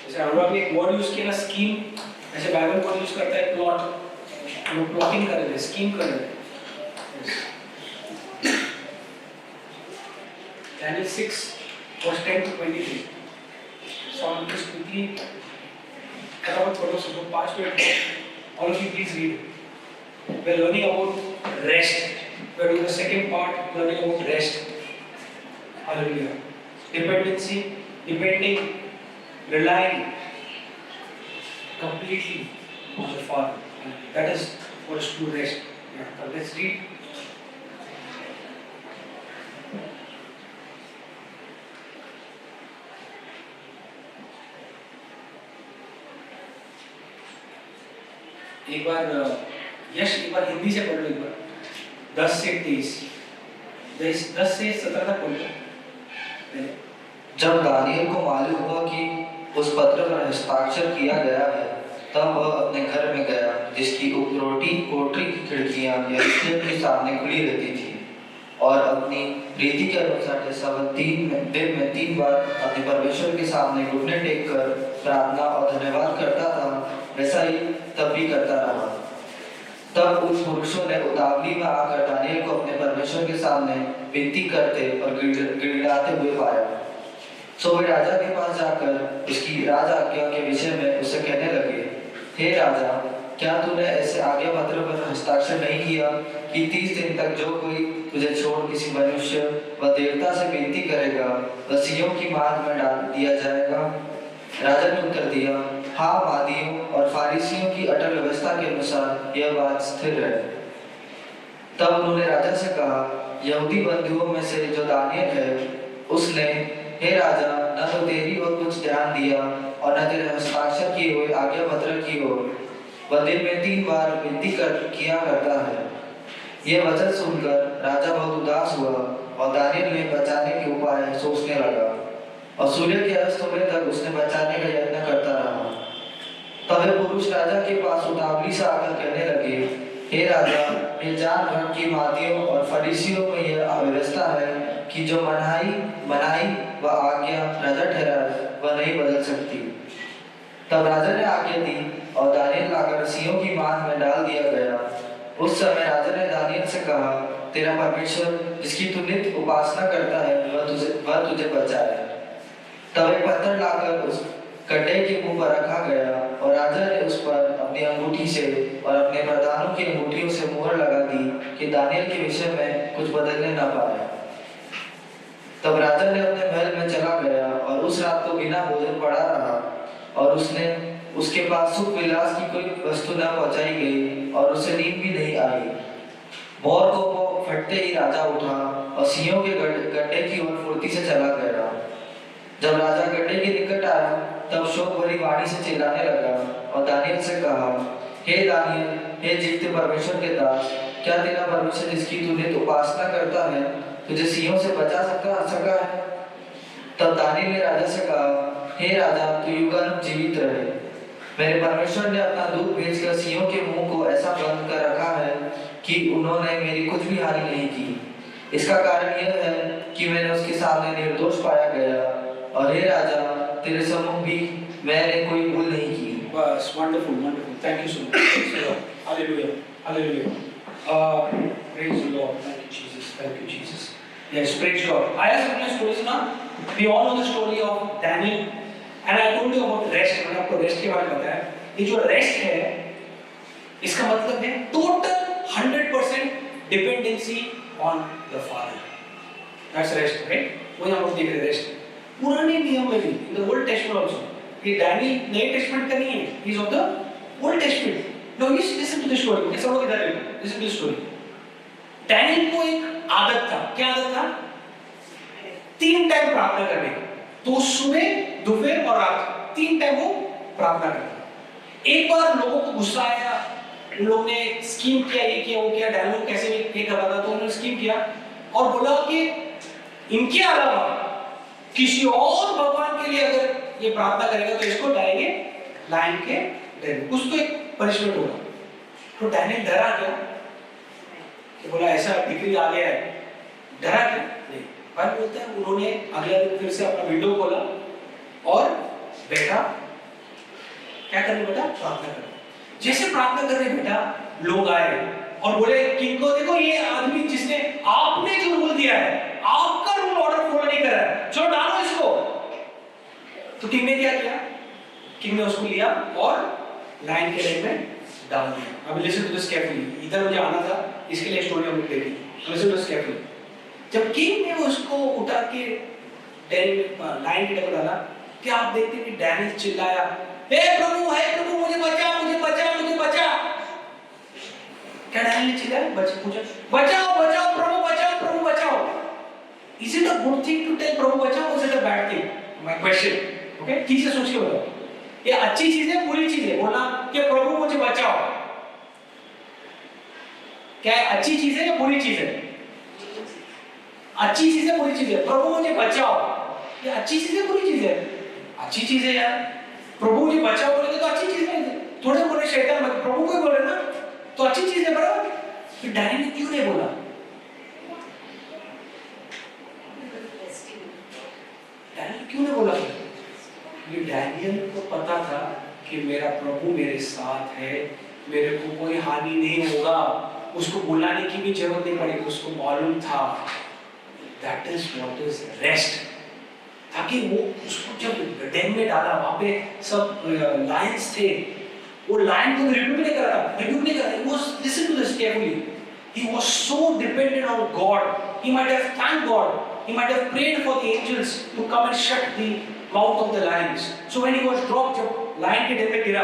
[SPEAKER 1] जैसे अनुराग ने एक word use किया ना, scheme, ऐसे Bible word use करता है plot, हम लोग प्लॉटिंग कर रहे थे, स्कीम कर रहे थे। Daniel 6 verse 10 to 23. So I'm just quickly फटाफट पढ़ो सब लोग 5 minute. All of you please read. We're learning about rest. We're doing the second part, learning about rest. Hallelujah. Dependency, depending, relying completely on the Father. And that is what is true rest. Yeah. So let's read. एक बार यश एक बार हिंदी से पढ़ लो, एक बार 10 से 23, 10 से 17 तक पढ़ लो।
[SPEAKER 3] जब दानियल को मालूम हुआ कि उस पत्र पर हस्ताक्षर किया गया है, तब वह अपने घर में गया, जिसकी उपरोटी कोठरी की खिड़कियां यरूशलेम के सामने खुली रहती थी, और अपनी रीति के अनुसार जैसा वह दिन में 3 बार अपने परमेश्वर के सामने घुटने टेक कर प्रार्थना और धन्यवाद करता था, वैसा ही तब भी करता रहा। तब उन पुरुषों ने उतावली में आकर दानियल को अपने परमेश्वर के सामने विनती करते और गिड़गिड़ाते हुए पाया। सो वे राजा के पास जाकर उसकी राज आज्ञा के विषय में उससे कहने लगे, हे राजा, क्या तूने ऐसे आज्ञा पत्र पर हस्ताक्षर नहीं किया कि 30 दिन तक जो कोई तुझे छोड़ किसी मनुष्य व देवता से विनती करेगा वह सिंहों की मांद में डाल दिया जाएगा? राजा ने उत्तर दिया, हाँ, मादियों और फारिसियों की अटल व्यवस्था के अनुसार यह बात स्थिर है। तब उन्होंने राजा से कहा, यहूदी बंधुओं में से जो दानियल है, उसने, हे राजा, न तो तेरी ओर कुछ ध्यान दिया और न तेरे हस्ताक्षर किए हुए आज्ञा पत्र की ओर। वह दिन में 3 बार विनती किया करता है। यह वचन सुनकर राजा बहुत उदास हुआ और दानियल ने बचाने के उपाय सोचने लगा, और सूर्य के अस्त होने तक उसने बचाने का यत्न करता रहा। तब वे पुरुष राजा के पास उतावली से आकर कहने लगे, हे राजा, ये जान रख कि मादियों और फरीसियों में यह अव्यवस्था है कि जो मनाई व आज्ञा राजा ठहराए वह नहीं बदल सकती। तब राजा ने आज्ञा दी और दानियल लाकर सिंहों की मांद में डाल दिया गया। उस समय राजा ने दानियल से कहा, तेरा परमेश्वर जिसकी तू नित्य उपासना करता है वह तुझे बचाए। तब एक पत्थर लाकर उस गड्ढे के मुंह पर रखा गया, और राजा ने उस पर अपनी अंगूठी से और अपने प्रधानों की अंगूठियों से मुहर लगा दी कि दानियल के विषय में कुछ बदलने न पाए। तब राजा ने अपने महल में चला गया और उस रात को बिना भोजन पड़ा रहा, और उसके पास सुख विलास की कोई वस्तु न पहुंचाई गई और उसे नींद भी नहीं आई। भोर को फटते ही राजा उठा और सिंहों के गड्ढे की ओर फुर्ती से चला गया। जब राजा गड्ढे के निकट आया, तब शोक भरी वाणी से चिल्लाने लगा और दानियल से कहा, हे दानियल, हे जीवते परमेश्वर के दास, क्या तेरा परमेश्वर जिसकी तू नित्य उपासना करता है तुझे सिंहों से बचा सका है? तब दानियल ने राजा से कहा, हे राजा, तू युगानुग जीवित रहे। मेरे परमेश्वर ने अपना दूत भेजकर सिंहों के मुंह को ऐसा बंद कर रखा है कि उन्होंने मेरी कुछ भी हानि नहीं की। इसका कारण यह है कि मैंने उसके सामने निर्दोष पाया गया, और हे राजा, तेरे सम्मुख भी मैंने कोई भूल नहीं की।
[SPEAKER 1] बस, wonderful, wonderful. Thank you so much. Hallelujah, hallelujah. Praise the Lord. Thank you, Jesus. Thank you, Jesus. Yes, praise God. I have some stories now. We all know the story of Daniel, and I told you about rest. मैंने आपको rest के बारे में बताया। ये जो rest है, इसका मतलब है total 100% dependency on the Father. That's rest, right? वही हम लोग देख रहे हैं रेस्ट। पुराने नियम में भी, in the Old Testament also, ये डैनियल नए टेस्टमेंट का नहीं है, he is of the Old Testament. Now you listen to the story. ऐसा लोग इधर देखो, listen to the story. Daniel को एक आदत था, क्या आदत था? 3 टाइम प्रार्थना करने की। तो सुबह, दोपहर और रात 3 टाइम वो प्रार्थना करता। एक बार लोगों को गुस्सा आया, उन लोग ने स्कीम किया, ये किया वो किया, डायलॉग कैसे ये कर रहा था, तो उन्होंने स्कीम किया और बोला कि इनके अलावा किसी और भगवान के लिए अगर ये प्रार्थना करेगा तो इसको डालेंगे लाइन के डेन, कुछ तो एक पनिशमेंट होगा। तो डैनियल डरा क्या कि बोला ऐसा डिक्री आ गया है, डरा क्या नहीं, बात बोलते हैं उन्होंने अगले दिन फिर से अपना विंडो खोला और बैठा, क्या करने बैठा, प्रार्थना करने। जैसे प्रार्थना करने बैठा, लोग आए और बोले किंग को, देखो ये आदमी जिसने आपने जो रूल दिया है, आपका रूल ऑर्डर फॉलो नहीं कर रहा है, चलो डालो इसको। तो किंग ने क्या किया, किंग ने उसको लिया और लाइन के डेन में डाल दिया। अब लिसन टू दिस केयरफुली, इधर मुझे आना था इसके लिए स्टोरी हमने देखी, लिसन टू दिस केयरफुली। जब किंग ने उसको उठा के डेन में लाइन के डेन में डाला, क्या आप देखते हैं कि डैनियल चिल्लाया, हे प्रभु मुझे बचा, मुझे बचा, मुझे बचा। क्या डैनियल ने चिल्लाया, पूछा बचाओ बचाओ प्रभु बचाओ, प्रभु बचाओ। Is it a good thing to tell प्रभु बचाओ, is it a bad thing? My question, okay, ठीक से सोच के बताओ, ये अच्छी चीज है बुरी चीज है बोलना कि प्रभु मुझे बचाओ? क्या अच्छी चीज है या बुरी चीज है? अच्छी चीज है बुरी चीज है? प्रभु मुझे बचाओ, ये अच्छी चीज है बुरी चीज है? अच्छी चीज है यार, प्रभु मुझे बचाओ बोले तो अच्छी चीज है। थोड़े बोले शैतान मत, प्रभु को बोले ना तो अच्छी चीज है, बराबर। फिर डैनियल ने क्यों नहीं बोला? डैनियल क्यों नहीं बोला? ये डैनियल को पता था कि मेरा प्रभु मेरे साथ है, मेरे को कोई हानि नहीं होगा, उसको बुलाने की भी जरूरत नहीं पड़ेगी, उसको मालूम था। That is what is rest. ताकि वो उसको जब डेन में डाला, वहां पे सब लायंस थे, वो लायन को रिब्यूक नहीं कर रहा था, रिब्यूक नहीं कर रहा, he was listen to this carefully, he was so dependent on God, he might have thanked God, he might have prayed for the angels to come and shut the mouth of the lions. So when he was dropped, जब lion के Dane में गिरा,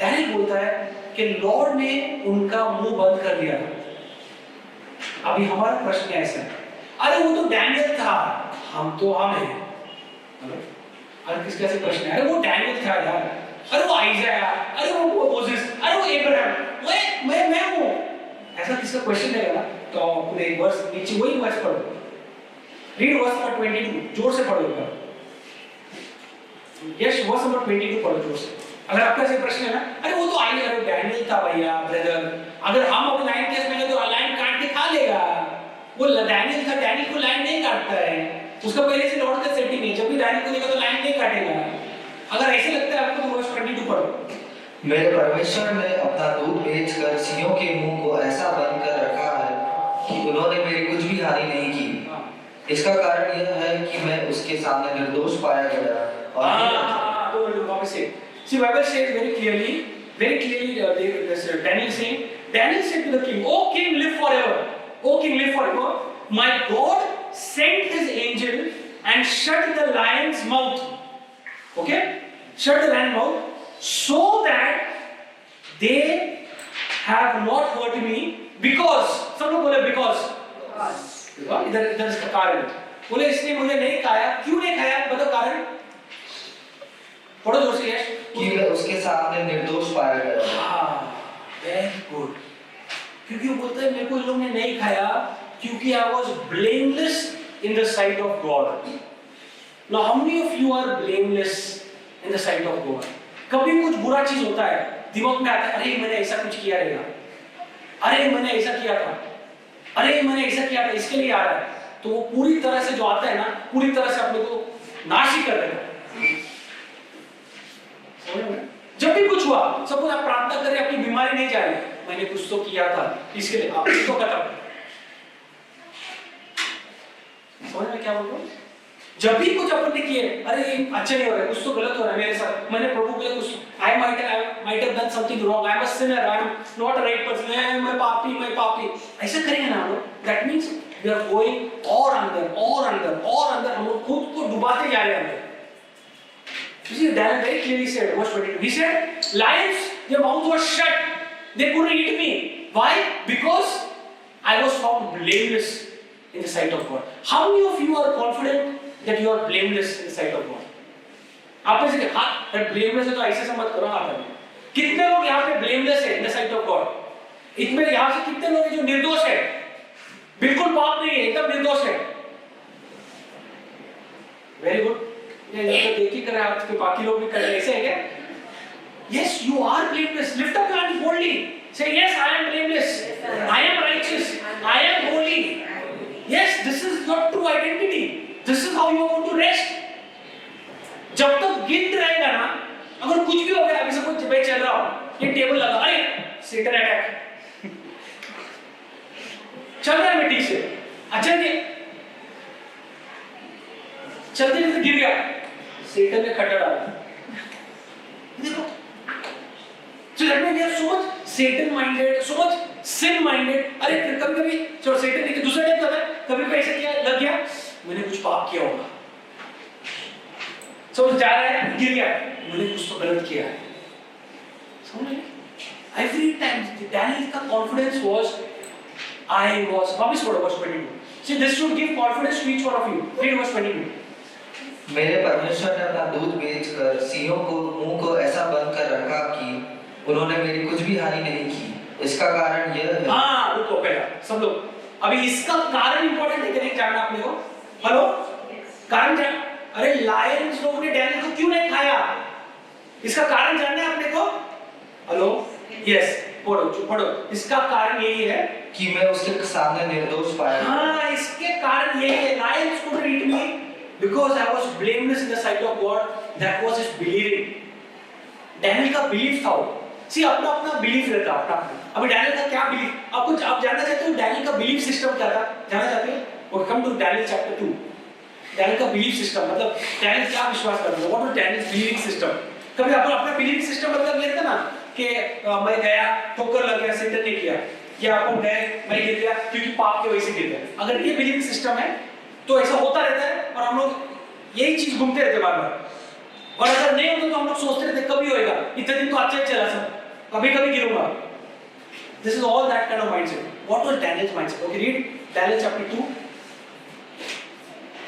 [SPEAKER 1] Daniel बोलता है कि Lord ने उनका मुंह बंद कर दिया। अभी हमारा प्रश्न ऐसा है, अरे वो तो डैनियल था, हम तो हम हैं। अरे किसका से प्रश्न है, अरे वो डैनियल था यार, अरे वो आइज़ाया, अरे वो मोसेस, अरे वो अब्राहम, मैं हूँ, ऐसा किसका क्वेश्चन है ना? तो पूरे वर्स नीचे वही वर्स पढ़ो, रीड वर्स नंबर 22, जोर से पढ़ो एक यस, वर्स नंबर 22 पढ़ो जोर से। अगर आपका से प्रश्न है ना, अरे वो तो आइज़ाया, अरे डैनियल था भैया ब्रदर, अगर हम अपने लाइन केस में तो लाइन काट के खा लेगा, वो डैनियल था, डैनियल को लाइन नहीं काटता है, उसका पहले से लॉर्ड का सेटिंग है, जब भी डैनियल को देखा तो लाइन नहीं काटेगा। अगर ऐसे लगता है आपको तो वर्स 22 पढ़ो।
[SPEAKER 3] मेरे परमेश्वर ने अपना दूध भेजकर सिंहों के मुंह को ऐसा बंद कर रखा है कि उन्होंने मेरी कुछ भी हानि नहीं की। इसका कारण यह है कि मैं उसके सामने निर्दोष पाया गया। और
[SPEAKER 1] वापस से see Bible says very clearly Daniel said to the king, "O king, live forever. O king, live forever. My God sent his angel and shut the lion's mouth." Okay? Shut the lion's mouth so that they have not hurt me because, सब लोग बोले because, इधर इसका कारण बोले इसने मुझे नहीं खाया। क्यों नहीं खाया बताओ कारण, पढ़ो जोर से यश।
[SPEAKER 3] कि मैं उसके सामने निर्दोष पाया गया।
[SPEAKER 1] हाँ, वेरी गुड। क्योंकि वो बोलता है मेरे को इन लोगों ने नहीं खाया क्योंकि I was blameless in the sight of God. Now how many of you are blameless in the sight of God? कभी कुछ बुरा चीज होता है, दिमाग में आता है, अरे मैंने ऐसा कुछ किया रहेगा, अरे मैंने ऐसा किया था, अरे मैंने ऐसा किया था, इसके लिए आ रहा है, तो वो पूरी तरह से जो आता है ना, पूरी तरह से अपने को नाश ही कर देगा। जब भी कुछ हुआ, सपोज आप प्रार्थना कर रहे हैं, अपनी बीमारी नहीं जा रही, मैंने कुछ तो किया था इसके लिए, आप इसको खत्म। समझ में क्या बोल रहा हूँ? जब भी कुछ अपन ने किए, अरे अच्छा नहीं हो रहा है, कुछ तो गलत हो रहा है मेरे साथ, मैंने प्रभु के लिए कुछ, I might have done something wrong, I am a sinner, I am not a right person, मैं पापी, ऐसा करेंगे ना हम लोग, that means we are going और अंदर, हम लोग खुद को डुबाते जा रहे हैं अंदर। You see, Daniel very clearly said, verse 22, he said, lions, their mouth was shut, they couldn't eat me. Why? Because I was found blameless in the sight of God. How many of you are confident that you are blameless in the sight of God? आप में से हाँ, blameless है तो ऐसे से मत करो, आता है। कितने लोग यहाँ पे ब्लेमलेस है in the site of God? इसमें यहाँ से कितने लोग हैं जो निर्दोष है, बिल्कुल पाप नहीं है, एकदम निर्दोष है? Very good. ये देख ही कर रहे हैं आपके, बाकी लोग भी कर रहे हैं, ऐसे है क्या? Yes, you are blameless. Lift up your hand boldly. Say, yes, I am blameless. I am righteous. I am holy. Yes, this is your true identity. This is how you are going to rest. जब तक guilt रहेगा ना, अगर कुछ भी हो गया, अभी से कुछ मैं चल रहा हूँ, ये टेबल लगा, अरे सेटन अटैक, चल रहा है मैं ठीक से, अच्छा नहीं, चलते चलते गिर गया, सेटन ने खट्टा डाला, देखो, so that means we are so much Satan minded, so much sin minded. अरे कभी-कभी चलो Satan नहीं, दूसरा टाइप होता है, कभी-कभी ऐसे किया, लग गया, मैंने कुछ पाप किया होगा, समझ जा रहा है, गिर गया, मैंने कुछ तो गलत किया है, समझ रहे? Every time Daniel का confidence was, I was, वापस पढ़ो verse 22. See, this should give confidence to each one of you. Read verse 22.
[SPEAKER 3] मेरे परमेश्वर ने अपना दूध बेचकर सिंहों को मुंह को ऐसा बंद कर रखा कि उन्होंने मेरी कुछ भी हानि नहीं की। इसका कारण यह है।
[SPEAKER 1] हाँ, रुको पहला सब लोग। अभी इसका कारण इंपॉर्टेंट है कि नहीं जानना आपने को? हेलो? कारण जान? अरे लायंस लोगों ने डैनियल को क्यों नहीं खाया? इसका कारण जानना है आपने को? हेलो? यस, पढ़ो। इसका कारण यही है
[SPEAKER 3] कि मैं उसके सामने निर्दोष पाया।
[SPEAKER 1] हाँ, इसके कारण यही है। Lions couldn't eat me because I was blameless in the sight of God. That was his believing. Daniel का बिलीफ था वो। सी अपना अपना बिलीफ रहता है अपना। अभी डैनियल का क्या बिलीफ? आपको आप जानना चाहते हो डैनियल का बिलीफ सिस्टम क्या था? जानना चाहते हो? वो come to Daniel chapter 2। Daniel का बिलीफ सिस्टम मतलब डैनियल क्या विश्वास करता है? What was Daniel's believing system? कभी आपको अपना बिलीविंग सिस्टम मतलब ये था ना कि मैं गया ठोकर लग गया सेटन ने किया या अपन गए मैं गिर गया क्योंकि पाप की वजह से गिर गया। अगर ये बिलीविंग सिस्टम है तो ऐसा होता रहता है और हम लोग यही चीज घूमते रहते बार-बार। और अगर नहीं होता तो हम लोग सोचते रहते कभी होएगा, इतने दिन तो अच्छा ही चला सब, कभी-कभी गिरूंगा। This is all that kind of mindset. What was Daniel's mindset? Okay, read Daniel chapter 2.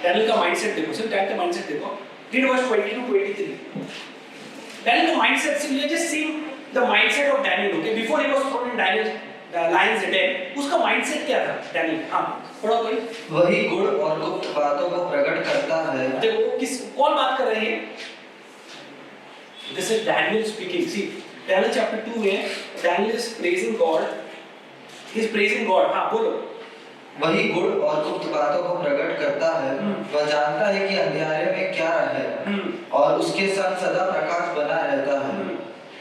[SPEAKER 1] Daniel का mindset देखो, सिर्फ Daniel का mindset देखो। Read verse 20 to 23. Daniel का mindset, so you just see the mindset of Daniel. Okay, before he was thrown in Daniel's lion's den, उसका mindset क्या था? Daniel, हाँ, पढ़ो कोई।
[SPEAKER 3] वही गुड़ और गुप्त बातों को प्रकट करता है।
[SPEAKER 1] देखो किस कौन बात कर रहे हैं? This is Daniel speaking. See, Daniel chapter 2 में Daniel is praising God. He is praising God. हाँ बोलो।
[SPEAKER 3] वही गुड़ और गुप्त बातों को प्रकट करता है। वह जानता है कि अंधेरे में क्या है और उसके संग सदा प्रकाश बना रहता है।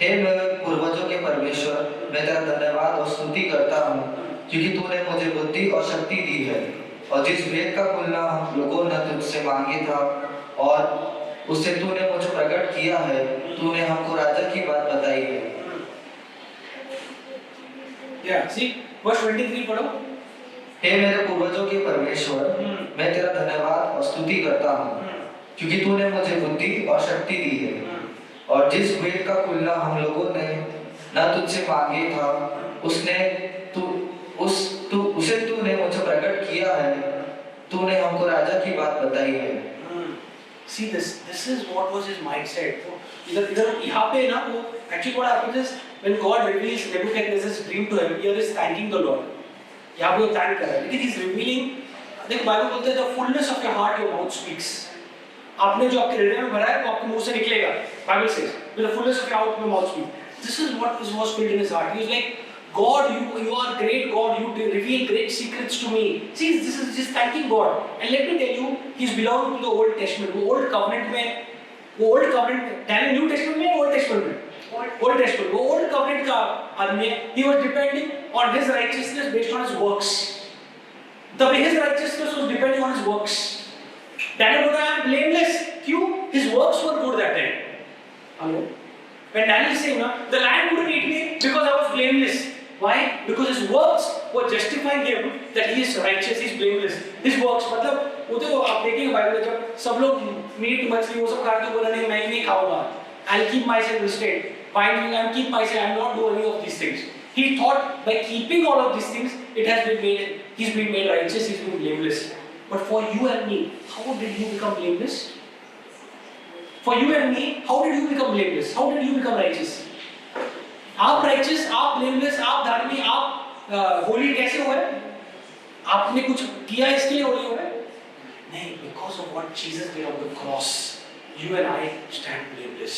[SPEAKER 3] हे मेरे पूर्वजों के परमेश्वर, मैं तेरा धन्यवाद और स्तुति करता हूँ क्योंकि तूने मुझे बुद्धि और शक्ति दी है और जिस भेद का खुलना हम लोगों ने तुझसे मांगे था और उससे तूने मुझे प्रकट किया है, तूने हमको राजा की बात बताई है।
[SPEAKER 1] Yeah, see, verse 23 पढ़ो।
[SPEAKER 3] हे मेरे पूर्वजों के परमेश्वर, मैं तेरा धन्यवाद और स्तुति करता हूँ क्योंकि तूने मुझे बुद्धि और शक्ति दी है और जिस भेद का खुलना हम लोगों ने न तुझसे मांगे था उसे तूने मुझे प्रकट किया है, तूने हमको राजा की बात बताई है।
[SPEAKER 1] See this is what was his mindset. तो इधर यहाँ पे ना वो actually what happens is when God reveals Nebuchadnezzar's dream to him, here is thanking the Lord. यहाँ पे वो thank कर रहा है, लेकिन he's revealing, देखो बाइबल बोलते हैं the fullness of your heart your mouth speaks. आपने जो आपके हृदय में भरा है वो आपके मुंह से निकलेगा. Bible says, with the fullness of your heart your mouth speaks. This is what was filled in his heart. He was like, God, you are great God, you reveal great secrets to me. See, this is just thanking God. And let me tell you, he's belonged to the Old Testament. वो Old Covenant में, Daniel New Testament में, Old Testament में, Old Testament. वो Old Covenant का आदमी है. He was depending on his righteousness based on his works. तब his righteousness was depending on his works. Daniel बोला, I am blameless. क्यों? His works were good that time. Hello. When Daniel is saying, the lion couldn't eat me because I was blameless. Why? Because his works were justifying him that he is righteous, he is blameless. His works, मतलब वो तो आप देखेंगे Bible में जब सब लोग meet मछली वो सब खाते बोला नहीं मैं नहीं खाऊंगा. I'll keep myself restrained. Fine, I'll keep myself. I'll not do any of these things. He thought by keeping all of these things, it has been made. He's been made righteous. He's been blameless. But for you and me, how did you become blameless? For you and me, how did you become blameless? How did you become righteous? Righteous, आप blameless, आप धार्मिक, आप होली कैसे हुए? आपने कुछ किया इसके लिए होली हुए? नहीं, because of what Jesus did on the cross, you and I stand blameless.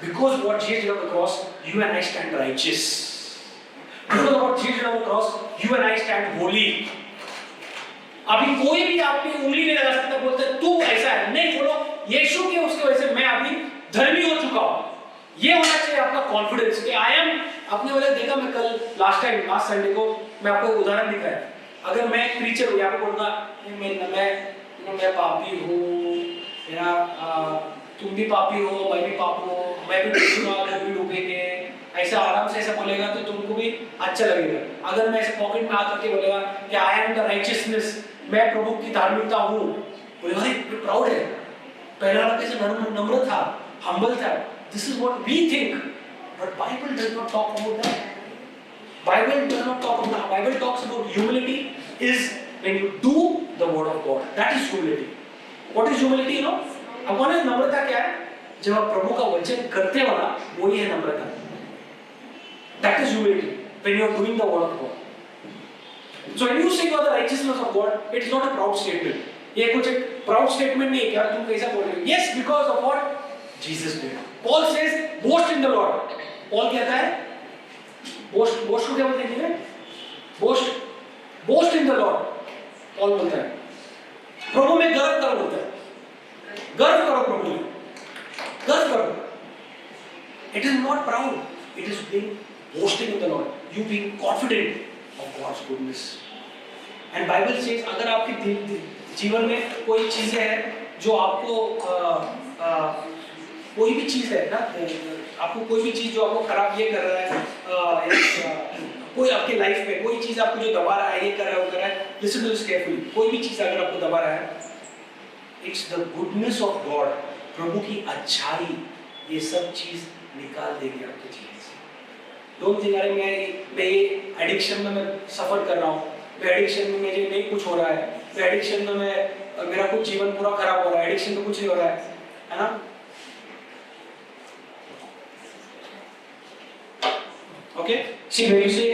[SPEAKER 1] Because of what Jesus did on the cross, you and I stand righteous. Because of what Jesus did on the cross, you and I stand holy. अभी कोई भी आप पे उंगली नहीं लगा सकता, बोलते तू ऐसा है, नहीं बोलो यीशु के उसके वजह से मैं अभी धर्मी हो चुका हूं। ये होना चाहिए आपका कॉन्फिडेंस कि आई एम। आपने बोला देखा, मैं कल लास्ट संडे को मैं आपको उदाहरण दिखाया। अगर मैं एक प्रीचर हूं, यहाँ पे बोलूंगा मैं पापी हूँ, मेरा तुम भी पापी हो, मैं भी पापी हूँ, मैं भी डूबूंगा, तुम भी डूबेंगे, ऐसा आराम से ऐसा बोलेगा तो तुमको भी अच्छा लगेगा। अगर मैं ऐसे पॉकेट में हाथ रख के बोलेगा कि आई एम द राइचियसनेस, मैं प्रभु की धार्मिकता हूँ, बोलेगा अरे प्राउड है। पहला वाला कैसे नम्र था, हम्बल था। This is what we think, but Bible does not talk about that. Bible does not talk about that. Bible talks about humility is when you do the word of God. That is humility. What is humility? You know, अब कौन है नम्रता क्या है? जब आप प्रभु का वचन करते हो ना, वही है नम्रता। That is humility when you are doing the word of God. So when you say you are the righteousness of God, it is not a proud statement. ये कुछ एक proud statement नहीं है कि तुम कैसा बोल रहे हो? Yes, because of what Jesus did. Paul says, boast in the Lord. Paul कहता है बोस्ट को क्या बोलते हैं? Boast in the Lord. Paul बोलता है प्रभु में गर्व करो, बोलता है गर्व करो प्रभु में, गर्व करो। It is not proud, it is being boasting in the lord, you being confident of God's goodness. And Bible says अगर आपके जीवन में कोई चीजें हैं जो आपको कोई भी चीज है ना, आपको कोई भी चीज जो आपको खराब ये कर रहा है, कोई आपके लाइफ में कोई चीज आपको जो दबा रहा है, ये कर रहा है, वो कर रहा है, लिसन टू दिस केयरफुली। कोई भी चीज अगर आपको दबा रहा है, it's the goodness of God, प्रभु की अच्छाई, ये सब चीज निकाल देगी आपके जीवन से। डोंट थिंक अरे मैं ये एडिक्शन में मैं सफर कर रहा हूँ, मैं एडिक्शन में मुझे नहीं कुछ हो रहा है, मैं एडिक्शन में मेरा कुछ जीवन पूरा खराब हो रहा है, एडिक्शन में कुछ नहीं हो रहा है ना? Okay? See, when you say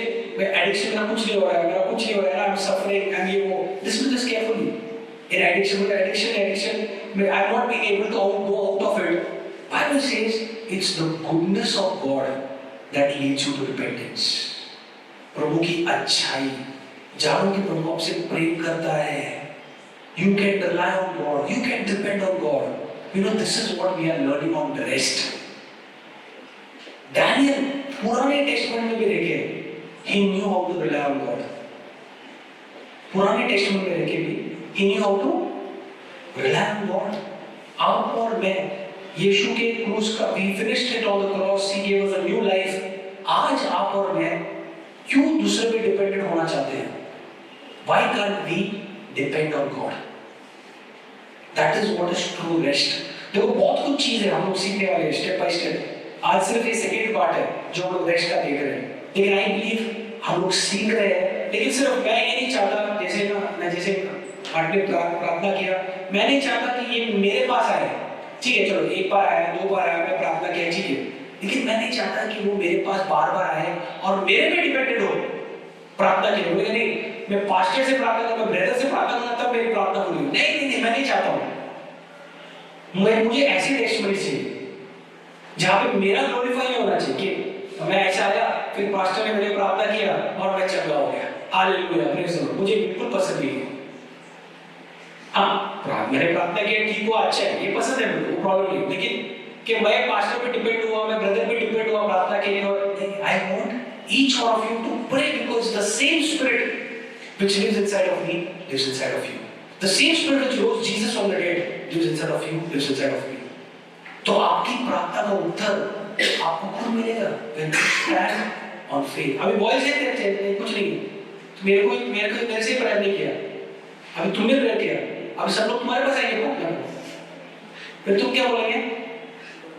[SPEAKER 1] addiction मेरा कुछ नहीं हो रहा है, मेरा कुछ नहीं हो रहा है, I'm suffering, and you know, listen to this carefully. In addiction, I am not being able to go out of it. Bible says it's the goodness of God that leads you to repentance. प्रभु की अच्छाई, जानो कि प्रभु आपसे प्रेम करता है। You can rely on God, you can depend on God. You know, this is what we are learning on the rest. Daniel पुराने testament में भी देखे, he knew how to rely on God. पुराने टेस्टमेंट में देखे भी, he knew how to rely on God. आप और मैं, यीशु के क्रूस का, we finished it on the cross, he gave us a new life. आज आप और मैं क्यों दूसरे पे डिपेंडेंट होना चाहते हैं? Why can't we depend on God? That is what is true rest. देखो बहुत कुछ चीज है हम लोग सीखने वाले, स्टेप बाय स्टेप। आज सिर्फ ये सेकेंड पार्ट है जो हम लोग रेस्ट का देख रहे हैं, लेकिन आई बिलीव हम लोग सीख रहे हैं। लेकिन सिर्फ मैं ये नहीं चाहता, जैसे आपने प्रार्थना किया, मैं नहीं चाहता कि ये मेरे पास आए। ठीक है, चलो एक बार आया, दो बार आया, मैं प्रार्थना किया, ठीक है, लेकिन मैं नहीं चाहता कि वो मेरे पास बार बार आए और मेरे पे डिपेंडेंट हो प्रार्थना के लिए। बोलेगा नहीं मैं पास्टर से प्रार्थना करूँ, मैं ब्रदर से प्रार्थना करूँ तब मेरी प्रार्थना होगी। नहीं, मैं नहीं चाहता हूँ। मुझे ऐसी टेस्टमनी चाहिए जहाँ पे मेरा ग्लोरीफाई नहीं होना चाहिए कि मैं ऐसा आया, फिर पास्टर ने मेरे प्रार्थना किया और मैं चंगा हो गया, हालेलुया, प्रेज़ द लॉर्ड। मुझे बिल्कुल पसंद नहीं है। हाँ, मैंने प्रार्थना किया, ठीक हुआ, अच्छा है, ये पसंद है मुझे, प्रॉब्लम नहीं। लेकिन कि मैं पास्टर पे डिपेंड हुआ, मैं ब्रदर पे डिपेंड हुआ प्रार्थना के लिए, और I want each one of you to pray because the same spirit which lives inside of me lives inside of you. The same spirit which rose Jesus from the dead lives inside of you, lives inside of me. तो आपकी प्रार्थना का उत्तर आपको खुद मिलेगा when you stand on faith. अभी boys है कुछ नहीं, मेरे से प्रेयर नहीं किया, अभी तुमने प्रेयर किया, अभी सब लोग तुम्हारे पास आएंगे प्रार्थना को, फिर तुम क्या बोलेंगे?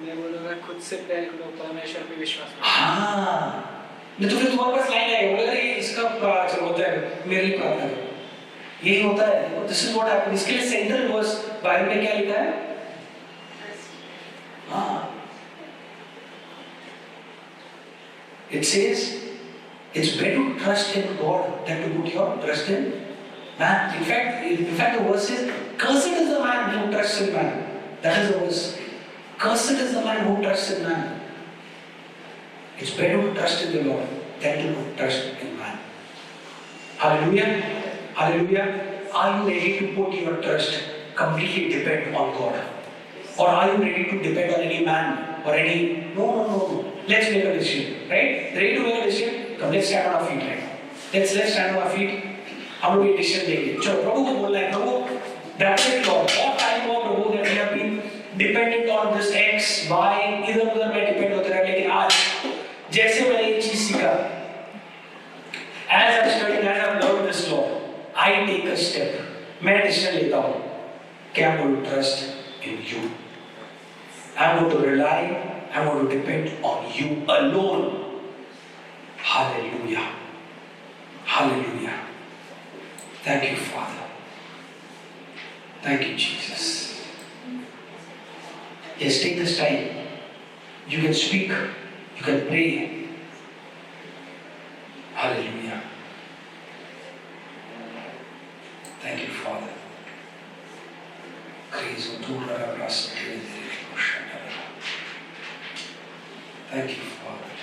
[SPEAKER 6] मैं बोलूँगा खुद से प्रेयर करो, परमेश्वर पे विश्वास करो।
[SPEAKER 1] हाँ, नहीं तो फिर तुम्हारे पास लाइन आएगा, बोलेगा ये इसका चलो होता है, मेरे लिए प्रार्थना करो। यही होता है, दिस इज व्हाट हैपेंस। इसके लिए सेंट्रल वर्स बाइबल में क्या लिखा है? हाँ, It says it's better to trust in God than to put your trust in man. In fact, the verse says, "Cursed is the man who trusts in man." That is the verse. Cursed is the man who trusts in man. It's better to trust in the Lord than to trust in man. Hallelujah. Hallelujah. Are you ready to put your trust completely depend on God? Or are you ready to depend on any man or any? No. Let's make a decision, right? Ready to make a decision? Come, let's stand on our feet right now. Let's stand on our feet. हम लोग ये decision लेंगे. चलो प्रभु को बोलना है, प्रभु, that's it Lord. What time हुआ प्रभु that we have been dependent on this X, Y, इधर उधर में डिपेंड होते रहे, लेकिन आज जैसे मैंने ये चीज सीखा, as I'm studying, as I've learned this Lord, I take a step. मैं डिसीजन लेता हूँ कि I'm going to trust in you. I'm going to rely, I'm going to depend on you alone. Hallelujah. Hallelujah. Thank you, Father. Thank you, Jesus. Yes, take this time. You can speak, you can pray. Hallelujah. Thank you, Father. Thank you, Father.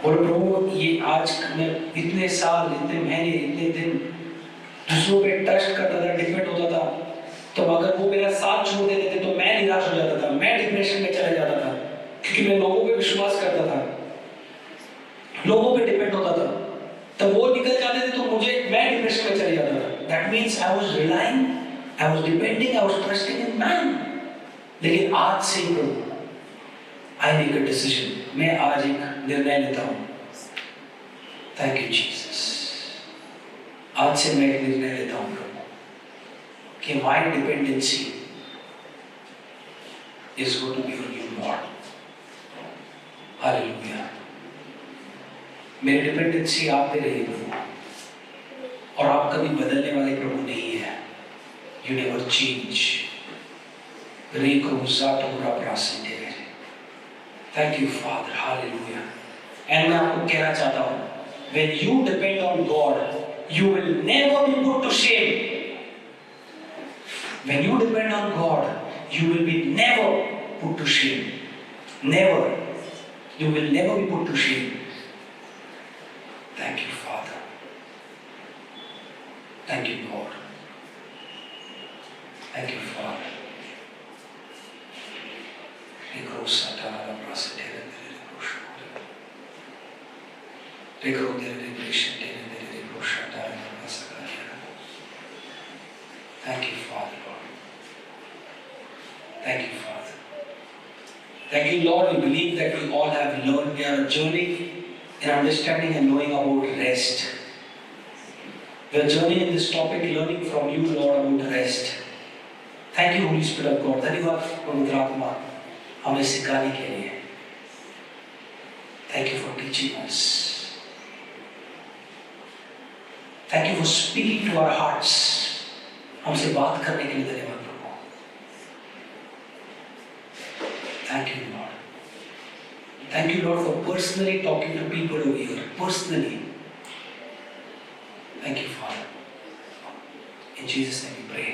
[SPEAKER 1] बोलो प्रभु, ये आज मैं इतने साल, इतने महीने, इतने दिन दूसरों पे ट्रस्ट करता था, डिपेंड होता था, तो अगर वो मेरा साथ छोड़ देते थे तो मैं निराश हो जाता था, मैं डिप्रेशन में चला जाता था, क्योंकि मैं लोगों पे विश्वास करता था, लोगों पे डिपेंड होता था, तब वो निकल जाते थे तो मैं डिप्रेशन में चले जाता था. That means I was relying, I was depending, I was trusting in man. लेकिन आज से प्रभु, I make a decision. मैं आज एक निर्णय लेता हूँ. Thank you, Jesus. आज से मैं एक निर्णय लेता हूँ प्रभु कि my dependency is going to be on you, Lord. Hallelujah. मेरी डिपेंडेंसी आप पे रही प्रभु, और आप कभी बदलने वाले प्रभु नहीं है. You never change. Thank you, Father. Hallelujah. And मैं आपको कहना चाहता हूँ, when you depend on God, you will never be put to shame. When you depend on God, you will be never put to shame. Never. You will never be put to shame. Thank you, Father. Thank you, Lord. Thank you, Father. Thank you, Father, Lord. Thank you, Father. Thank you, Lord. We believe that we all have learned. We are journeying in understanding and knowing about rest. We are journeying in this topic, learning from you, Lord, about rest. Thank you, Holy Spirit of God. धन्यवाद पवित्र आत्मा हमें सिखाने के लिए. Thank you for teaching us. Thank you for speaking to our hearts. हमसे बात करने के लिए धन्यवाद प्रभु. Thank you, Lord. Thank you, Lord, for personally talking to people over here. Personally. Thank you, Father. In Jesus' name we pray.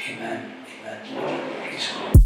[SPEAKER 1] Amen. Amen. Praise God.